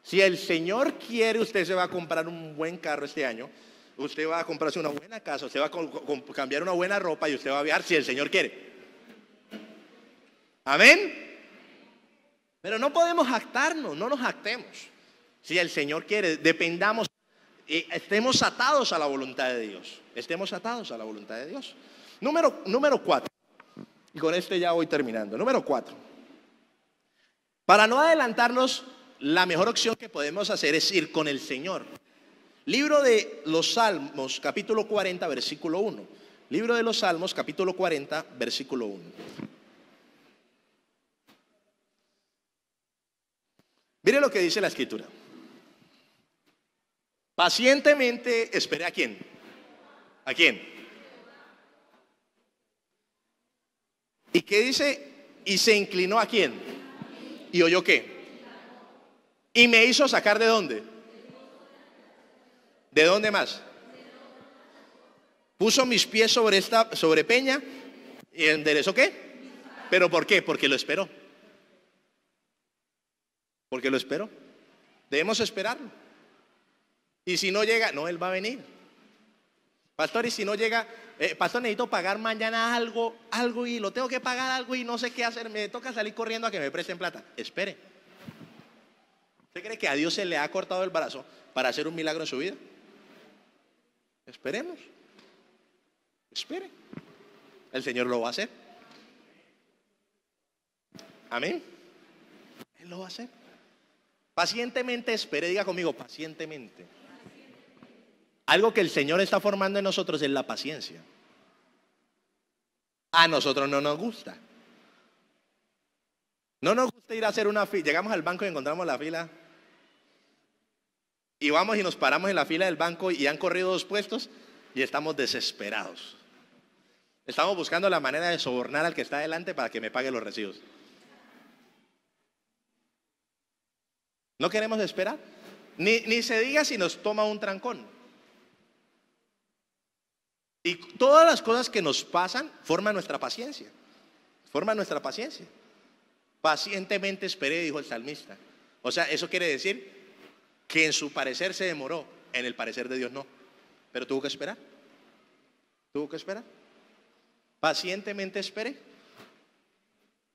Si el Señor quiere, usted se va a comprar un buen carro este año. Usted va a comprarse una buena casa, usted va a cambiar una buena ropa y usted va a viajar si el Señor quiere. Amén. Pero no podemos jactarnos, no nos jactemos. Si el Señor quiere, dependamos y estemos atados a la voluntad de Dios. Estemos atados a la voluntad de Dios. Número 4. Y con este ya voy terminando. Número 4. Para no adelantarnos, la mejor opción que podemos hacer es ir con el Señor. Libro de los Salmos, capítulo 40, versículo 1. Libro de los Salmos, capítulo 40, versículo 1. Mire lo que dice la Escritura. Pacientemente esperé ¿a quién? ¿A quién? ¿Y qué dice? ¿Y se inclinó a quién? ¿Y oyó qué? ¿Y me hizo sacar de dónde? ¿De dónde más? Puso mis pies sobre peña y enderezó qué. ¿Pero por qué? Porque lo esperó. Porque lo esperó. Debemos esperarlo. Y si no llega, no, Él va a venir. Pastor, y si no llega, pastor, necesito pagar mañana algo y lo tengo que pagar algo y no sé qué hacer, me toca salir corriendo a que me presten plata. Espere. ¿Usted cree que a Dios se le ha cortado el brazo para hacer un milagro en su vida? Esperemos. Espere. El Señor lo va a hacer. Amén. Él lo va a hacer. Pacientemente espere, diga conmigo, pacientemente. Algo que el Señor está formando en nosotros es la paciencia. A nosotros no nos gusta. No nos gusta ir a hacer una fila. Llegamos al banco y encontramos la fila. Y vamos y nos paramos en la fila del banco y han corrido 2 puestos y estamos desesperados. Estamos buscando la manera de sobornar al que está adelante para que me pague los recibos. No queremos esperar. Ni se diga si nos toma un trancón. Y todas las cosas que nos pasan forman nuestra paciencia. Forman nuestra paciencia. Pacientemente esperé, dijo el salmista. O sea, eso quiere decir que en su parecer se demoró, en el parecer de Dios no. Pero tuvo que esperar. Tuvo que esperar. Pacientemente esperé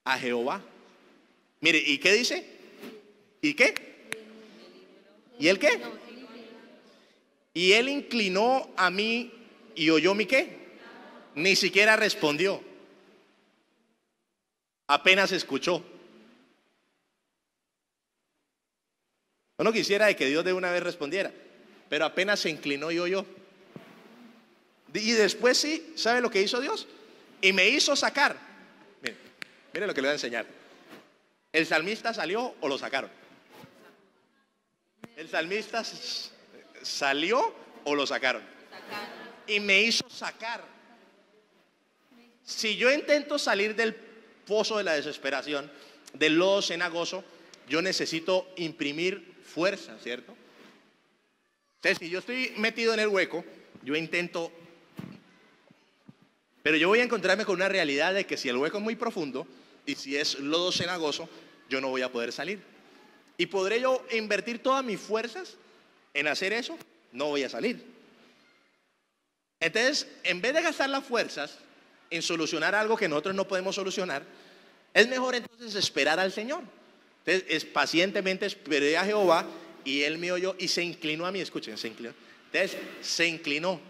a Jehová. Mire, ¿y qué dice? ¿Y qué? ¿Y él qué? Y él inclinó a mí y oyó mi qué. Ni siquiera respondió. Apenas escuchó. Yo no quisiera de que Dios de una vez respondiera, pero apenas se inclinó y oyó. Y después sí, ¿sabe lo que hizo Dios? Y me hizo sacar. Mire lo que le voy a enseñar. ¿El salmista salió o lo sacaron? ¿El salmista salió o lo sacaron? Y me hizo sacar. Si yo intento salir del pozo de la desesperación, del lodo cenagoso, yo necesito imprimir fuerza, ¿cierto? Entonces, si yo estoy metido en el hueco, yo intento, pero yo voy a encontrarme con una realidad de que si el hueco es muy profundo y si es lodo cenagoso, yo no voy a poder salir. ¿Y podré yo invertir todas mis fuerzas en hacer eso? No voy a salir. Entonces, en vez de gastar las fuerzas en solucionar algo que nosotros no podemos solucionar, es mejor entonces esperar al Señor. Entonces, pacientemente esperé a Jehová y Él me oyó y se inclinó a mí. Escuchen, se inclinó. Entonces, se inclinó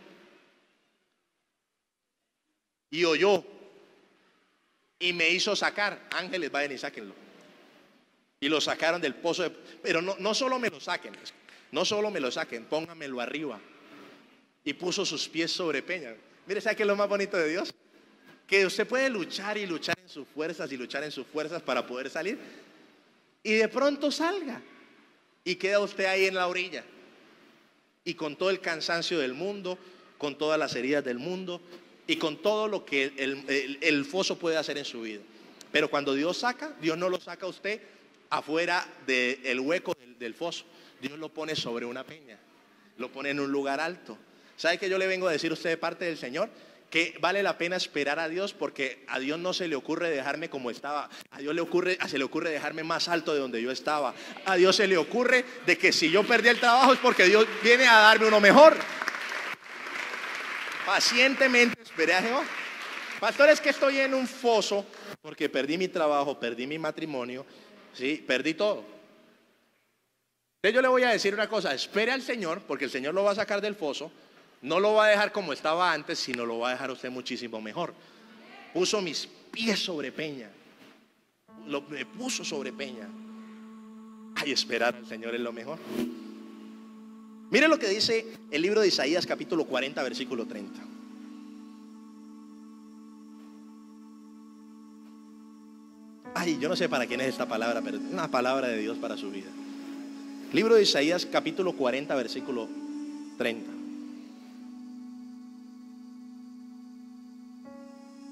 y oyó y me hizo sacar. Ángeles, vayan y sáquenlo. Y lo sacaron del pozo. Pero no solo me lo saquen, no solo me lo saquen, póngamelo arriba. Y puso sus pies sobre peña. Mire, ¿sabe qué es lo más bonito de Dios? Que usted puede luchar y luchar en sus fuerzas y luchar en sus fuerzas para poder salir. Y de pronto salga. Y queda usted ahí en la orilla. Y con todo el cansancio del mundo, con todas las heridas del mundo y con todo lo que el foso puede hacer en su vida. Pero cuando Dios saca, Dios no lo saca a usted afuera del hueco del foso. Dios lo pone sobre una peña. Lo pone en un lugar alto. ¿Sabe qué yo le vengo a decir a usted de parte del Señor? Que vale la pena esperar a Dios, porque a Dios no se le ocurre dejarme como estaba. A Dios se le ocurre dejarme más alto de donde yo estaba. A Dios se le ocurre de que si yo perdí el trabajo es porque Dios viene a darme uno mejor. Pacientemente esperé a Jehová. Pastor, es que estoy en un foso porque perdí mi trabajo, perdí mi matrimonio, ¿sí? Perdí todo. Entonces yo le voy a decir una cosa: espere al Señor, porque el Señor lo va a sacar del foso. No lo va a dejar como estaba antes, sino lo va a dejar usted muchísimo mejor. Puso mis pies sobre peña. Me puso sobre peña. Ay, esperar al Señor es lo mejor. Mire lo que dice el libro de Isaías, capítulo 40, versículo 30. Ay, yo no sé para quién es esta palabra, pero es una palabra de Dios para su vida. Libro de Isaías, capítulo 40, versículo 30.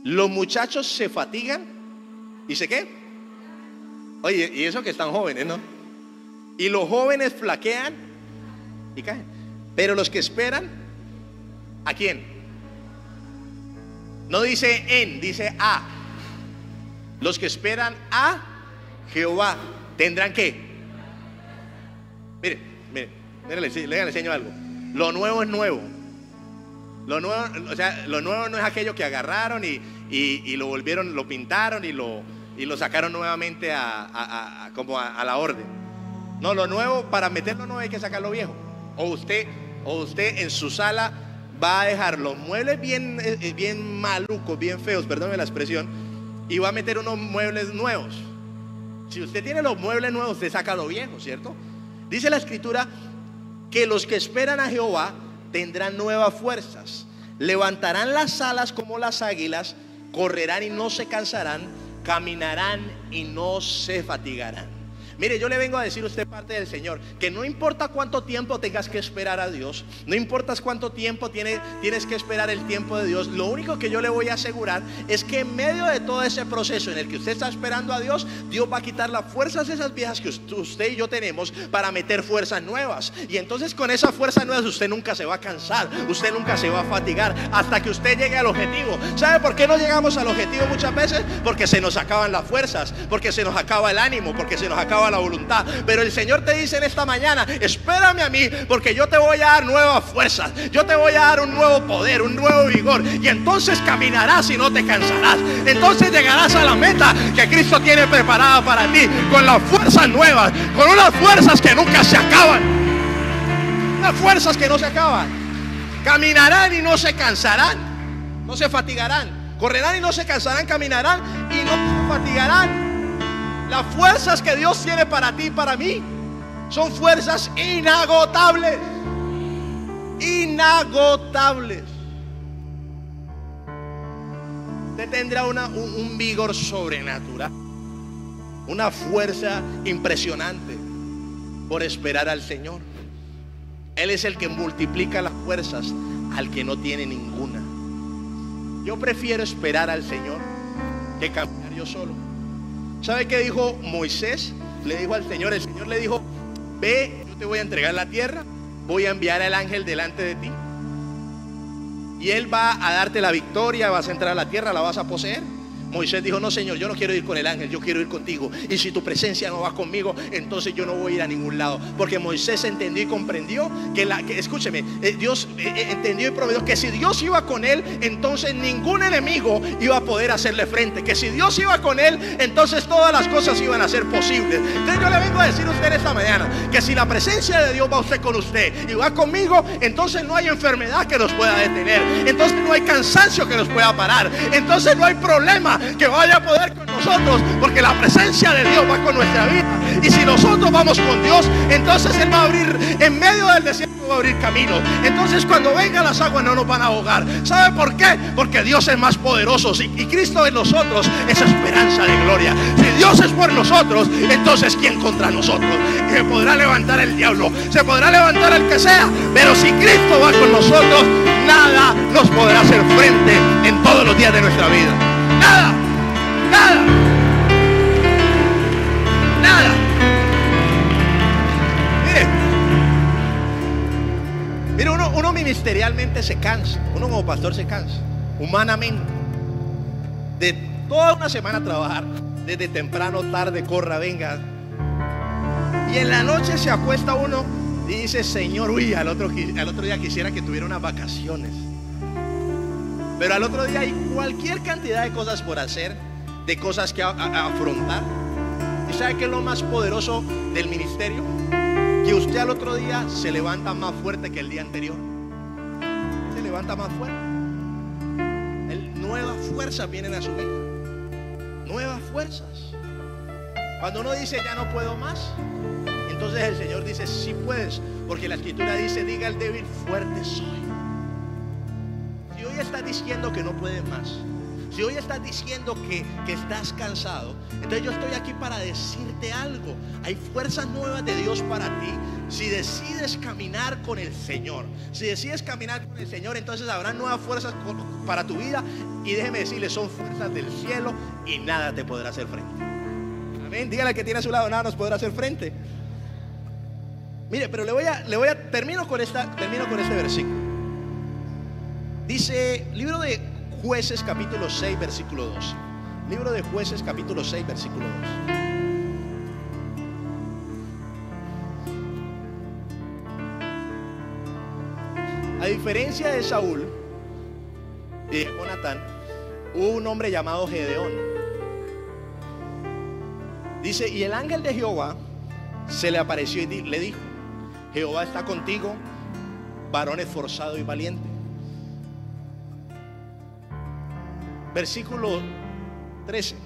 Los muchachos se fatigan y se qué. Oye, y eso que están jóvenes, ¿no? Y los jóvenes flaquean y caen. Pero los que esperan, ¿a quién? No dice en, dice a. Los que esperan a Jehová tendrán que. Mire, le enseño algo. Lo nuevo es nuevo. Lo nuevo, o sea, lo nuevo no es aquello que agarraron y lo volvieron, lo pintaron y lo sacaron nuevamente como a la orden. No, lo nuevo, para meterlo nuevo hay que sacar lo viejo. O usted en su sala va a dejar los muebles bien malucos, bien feos, perdóneme la expresión, y va a meter unos muebles nuevos. Si usted tiene los muebles nuevos, usted saca lo viejo, ¿cierto? Dice la escritura que los que esperan a Jehová tendrán nuevas fuerzas, levantarán las alas como las águilas, correrán y no se cansarán, caminarán y no se fatigarán. Mire, yo le vengo a decir a usted, parte del Señor, que no importa cuánto tiempo tengas que esperar a Dios, no importa cuánto tiempo tienes que esperar el tiempo de Dios, lo único que yo le voy a asegurar es que en medio de todo ese proceso en el que usted está esperando a Dios, Dios va a quitar las fuerzas esas viejas que usted y yo tenemos para meter fuerzas nuevas. Y entonces con esas fuerzas nuevas usted nunca se va a cansar, usted nunca se va a fatigar hasta que usted llegue al objetivo. ¿Sabe por qué no llegamos al objetivo muchas veces? Porque se nos acaban las fuerzas, porque se nos acaba el ánimo, porque se nos acaba la voluntad. Pero el Señor te dice en esta mañana: espérame a mí, porque yo te voy a dar nuevas fuerzas, yo te voy a dar un nuevo poder, un nuevo vigor, y entonces caminarás y no te cansarás. Entonces llegarás a la meta que Cristo tiene preparada para ti, con las fuerzas nuevas, con unas fuerzas que nunca se acaban, unas fuerzas que no se acaban. Caminarán y no se cansarán, no se fatigarán, correrán y no se cansarán, caminarán y no se fatigarán. Las fuerzas que Dios tiene para ti y para mí son fuerzas inagotables. Inagotables. Usted tendrá un vigor sobrenatural, una fuerza impresionante por esperar al Señor. Él es el que multiplica las fuerzas al que no tiene ninguna. Yo prefiero esperar al Señor que caminar yo solo. ¿Sabe qué dijo Moisés? Le dijo al Señor, el Señor le dijo: ve, yo te voy a entregar la tierra, voy a enviar al ángel delante de ti y él va a darte la victoria, vas a entrar a la tierra, la vas a poseer. Moisés dijo: no, Señor, yo no quiero ir con el ángel, yo quiero ir contigo. Y si tu presencia no va conmigo, entonces yo no voy a ir a ningún lado. Porque Moisés entendió y comprendió que escúcheme, Dios entendió y prometió que si Dios iba con él, entonces ningún enemigo iba a poder hacerle frente. Que si Dios iba con él, entonces todas las cosas iban a ser posibles. Entonces yo le vengo a decir a usted esta mañana que si la presencia de Dios va usted con usted y va conmigo, entonces no hay enfermedad que nos pueda detener, entonces no hay cansancio que nos pueda parar, entonces no hay problema que vaya a poder con nosotros, porque la presencia de Dios va con nuestra vida. Y si nosotros vamos con Dios, entonces Él va a abrir en medio del desierto, va a abrir caminos. Entonces cuando vengan las aguas no nos van a ahogar. ¿Sabe por qué? Porque Dios es más poderoso y Cristo en nosotros es esperanza de gloria. Si Dios es por nosotros, entonces ¿quién contra nosotros? Se podrá levantar el diablo, se podrá levantar el que sea, pero si Cristo va con nosotros, nada nos podrá hacer frente en todos los días de nuestra vida. Nada, nada, nada. Mire, uno ministerialmente se cansa, uno como pastor se cansa, humanamente, de toda una semana trabajar, desde temprano, tarde, corra, venga, y en la noche se acuesta uno y dice: Señor, uy, al otro día quisiera que tuviera unas vacaciones. Pero al otro día hay cualquier cantidad de cosas por hacer, de cosas que afrontar. ¿Y sabe qué es lo más poderoso del ministerio? Que usted al otro día se levanta más fuerte que el día anterior. Se levanta más fuerte. Nuevas fuerzas vienen a su vida. Nuevas fuerzas. Cuando uno dice ya no puedo más, entonces el Señor dice: sí puedes, porque la Escritura dice: diga el débil, fuerte soy. Si hoy está diciendo que no puede más, Si hoy estás diciendo que estás cansado, entonces yo estoy aquí para decirte algo. Hay fuerzas nuevas de Dios para ti. Si decides caminar con el Señor, entonces habrá nuevas fuerzas para tu vida. Y déjeme decirle, son fuerzas del cielo y nada te podrá hacer frente. Amén. Dígale al que tiene a su lado, nada nos podrá hacer frente. Mire, pero termino con este versículo. Dice, libro de Jueces capítulo 6 versículo 12. Libro de Jueces capítulo 6 versículo 12. A diferencia de Saúl y de Jonatán, hubo un hombre llamado Gedeón. Dice, y el ángel de Jehová se le apareció y le dijo: Jehová está contigo, varón esforzado y valiente. Versículo 13.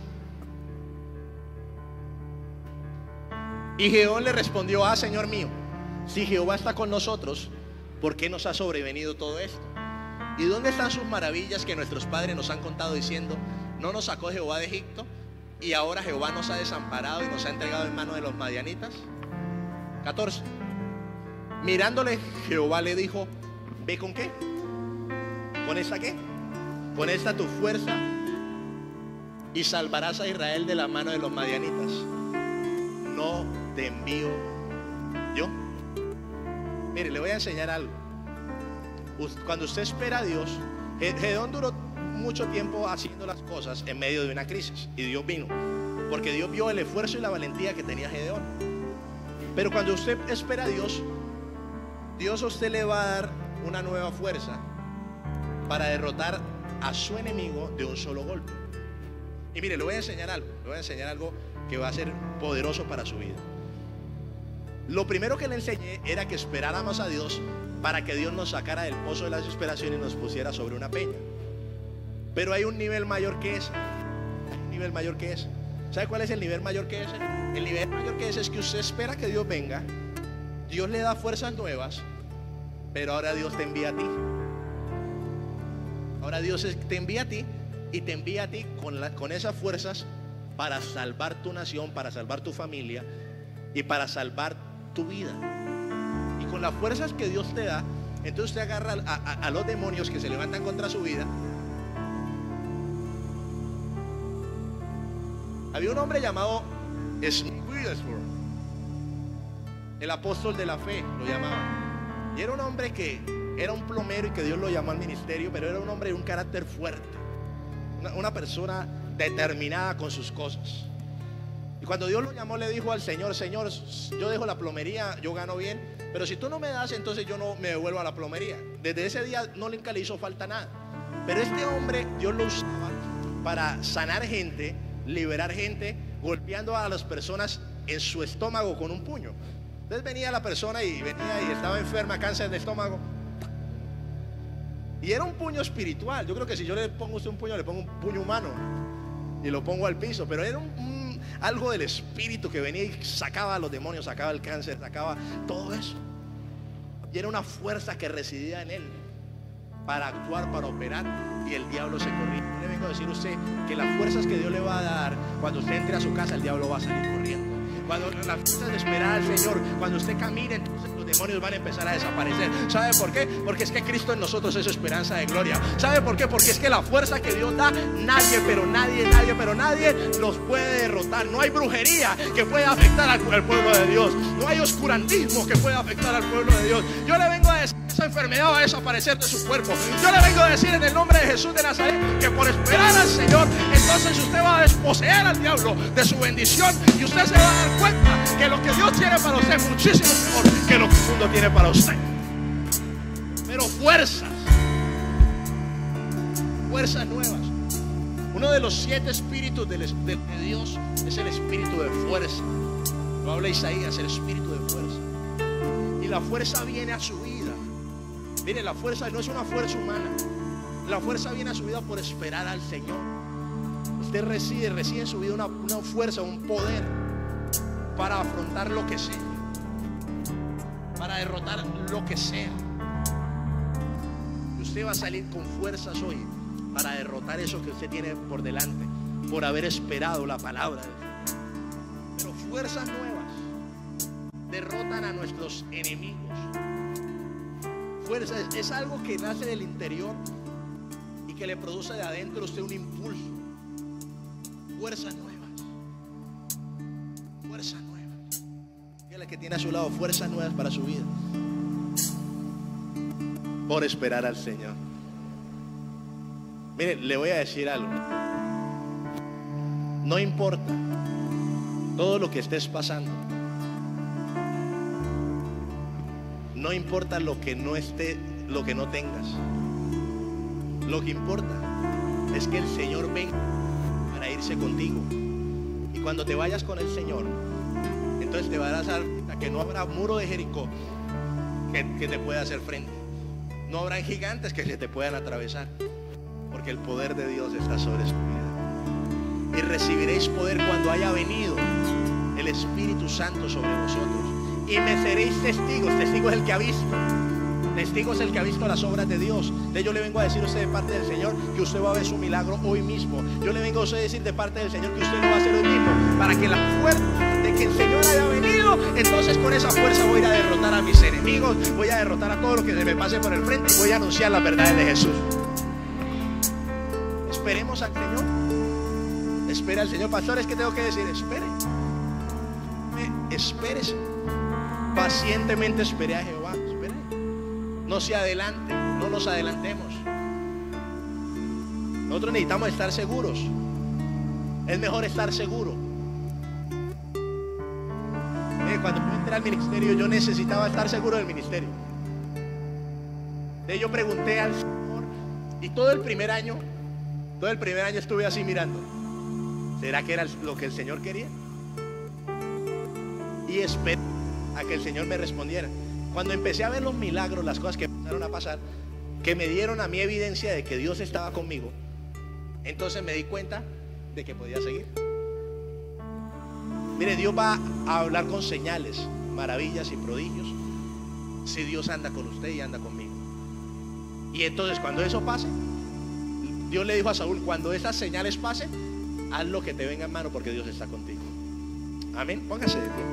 Y Gedeón le respondió: Señor mío, si Jehová está con nosotros, ¿por qué nos ha sobrevenido todo esto? ¿Y dónde están sus maravillas que nuestros padres nos han contado diciendo: no nos sacó Jehová de Egipto, y ahora Jehová nos ha desamparado y nos ha entregado en manos de los madianitas? 14. Mirándole, Jehová le dijo: ¿ve con qué? ¿Con esta qué? Con esta tu fuerza, y salvarás a Israel de la mano de los madianitas. No te envío yo. Mire, le voy a enseñar algo. Cuando usted espera a Dios, Gedeón duró mucho tiempo haciendo las cosas en medio de una crisis, y Dios vino, porque Dios vio el esfuerzo y la valentía que tenía Gedeón. Pero cuando usted espera a Dios, Dios a usted le va a dar una nueva fuerza para derrotar a su enemigo de un solo golpe. Y mire, le voy a enseñar algo que va a ser poderoso para su vida. Lo primero que le enseñé era que esperáramos a Dios para que Dios nos sacara del pozo de la desesperación y nos pusiera sobre una peña. Pero hay un nivel mayor que ese. ¿Sabe cuál es el nivel mayor que ese? El nivel mayor que ese es que usted espera que Dios venga, Dios le da fuerzas nuevas, pero ahora Dios te envía a ti. Ahora Dios te envía a ti, y te envía a ti con esas fuerzas para salvar tu nación, para salvar tu familia y para salvar tu vida. Y con las fuerzas que Dios te da, entonces usted agarra a los demonios que se levantan contra su vida. Había un hombre llamado Smith Wigglesworth, el apóstol de la fe lo llamaban. Y era un hombre que era un plomero y que Dios lo llamó al ministerio, pero era un hombre de un carácter fuerte, una persona determinada con sus cosas. Y cuando Dios lo llamó, le dijo al Señor: Señor, yo dejo la plomería, yo gano bien, pero si tú no me das, entonces yo no me devuelvo a la plomería. Desde ese día nunca le hizo falta nada. Pero este hombre Dios lo usaba para sanar gente, liberar gente, golpeando a las personas en su estómago con un puño. Entonces venía la persona y estaba enferma, cáncer de estómago, y era un puño espiritual. Yo creo que si yo le pongo a usted un puño, le pongo un puño humano y lo pongo al piso, pero era algo del espíritu que venía y sacaba a los demonios, sacaba el cáncer, sacaba todo eso. Y era una fuerza que residía en él para actuar, para operar, y el diablo se corría. Yo le vengo a decir a usted que las fuerzas que Dios le va a dar, cuando usted entre a su casa, el diablo va a salir corriendo. Cuando las fuerzas de esperar al Señor, cuando usted camine, entonces los demonios van a empezar a desaparecer. ¿Sabe por qué? Porque es que Cristo en nosotros es esperanza de gloria. ¿Sabe por qué? Porque es que la fuerza que Dios da, nadie los puede derrotar. No hay brujería que pueda afectar al pueblo de Dios. No hay oscurantismo que pueda afectar al pueblo de Dios. Yo le vengo a decir: esa enfermedad va a desaparecer de su cuerpo. Yo le vengo a decir en el nombre de Jesús de Nazaret que por esperar al Señor, entonces usted va a desposeer al diablo de su bendición, y usted se va a dar cuenta que lo que Dios tiene para usted es muchísimo mejor que lo que el mundo tiene para usted. Pero fuerzas nuevas. Uno de los 7 espíritus de Dios es el espíritu de fuerza. Lo habla Isaías, el espíritu de fuerza. Y la fuerza viene a su vida. Mire, la fuerza no es una fuerza humana. La fuerza viene a su vida por esperar al Señor. Usted recibe en su vida una fuerza, un poder para afrontar lo que sea, para derrotar lo que sea. Y usted va a salir con fuerzas hoy para derrotar eso que usted tiene por delante, por haber esperado la palabra de Dios. Pero fuerzas nuevas derrotan a nuestros enemigos. Fuerza es algo que nace del interior y que le produce de adentro a usted un impulso. Fuerzas nuevas. Fuerzas nuevas. Dígale que tiene a su lado fuerzas nuevas para su vida. Por esperar al Señor. Mire, le voy a decir algo. No importa todo lo que estés pasando. No importa lo que no tengas. Lo que importa es que el Señor venga para irse contigo. Y cuando te vayas con el Señor, entonces te vas a dar cuenta que no habrá muro de Jericó que te pueda hacer frente. No habrán gigantes que se te puedan atravesar, porque el poder de Dios está sobre su vida. Y recibiréis poder cuando haya venido el Espíritu Santo sobre vosotros. Y me seréis testigos. Testigo es el que ha visto. Testigo es el que ha visto las obras de Dios. Yo le vengo a decir a usted de parte del Señor que usted va a ver su milagro hoy mismo. Yo le vengo a usted a decir de parte del Señor que usted lo va a hacer hoy mismo, para que la fuerza de que el Señor haya venido, entonces con esa fuerza voy a ir a derrotar a mis enemigos, voy a derrotar a todo lo que se me pase por el frente y voy a anunciar las verdades de Jesús. Esperemos al Señor. Espera al Señor. Pastores, ¿qué tengo que decir? Espere. Espérese. Pacientemente espere a Jehová. Espere. No se adelante. No nos adelantemos. Nosotros necesitamos estar seguros. Es mejor estar seguro. Cuando yo entré al ministerio, yo necesitaba estar seguro del ministerio. Yo pregunté al Señor, y todo el primer año estuve así mirando. ¿Será que era lo que el Señor quería? Y esperé a que el Señor me respondiera. Cuando empecé a ver los milagros, las cosas que empezaron a pasar, que me dieron a mí evidencia de que Dios estaba conmigo, entonces me di cuenta de que podía seguir. Mire, Dios va a hablar con señales, maravillas y prodigios si Dios anda con usted y anda conmigo. Y entonces cuando eso pase, Dios le dijo a Saúl: cuando esas señales pasen, haz lo que te venga en mano, porque Dios está contigo. Amén. Póngase de pie.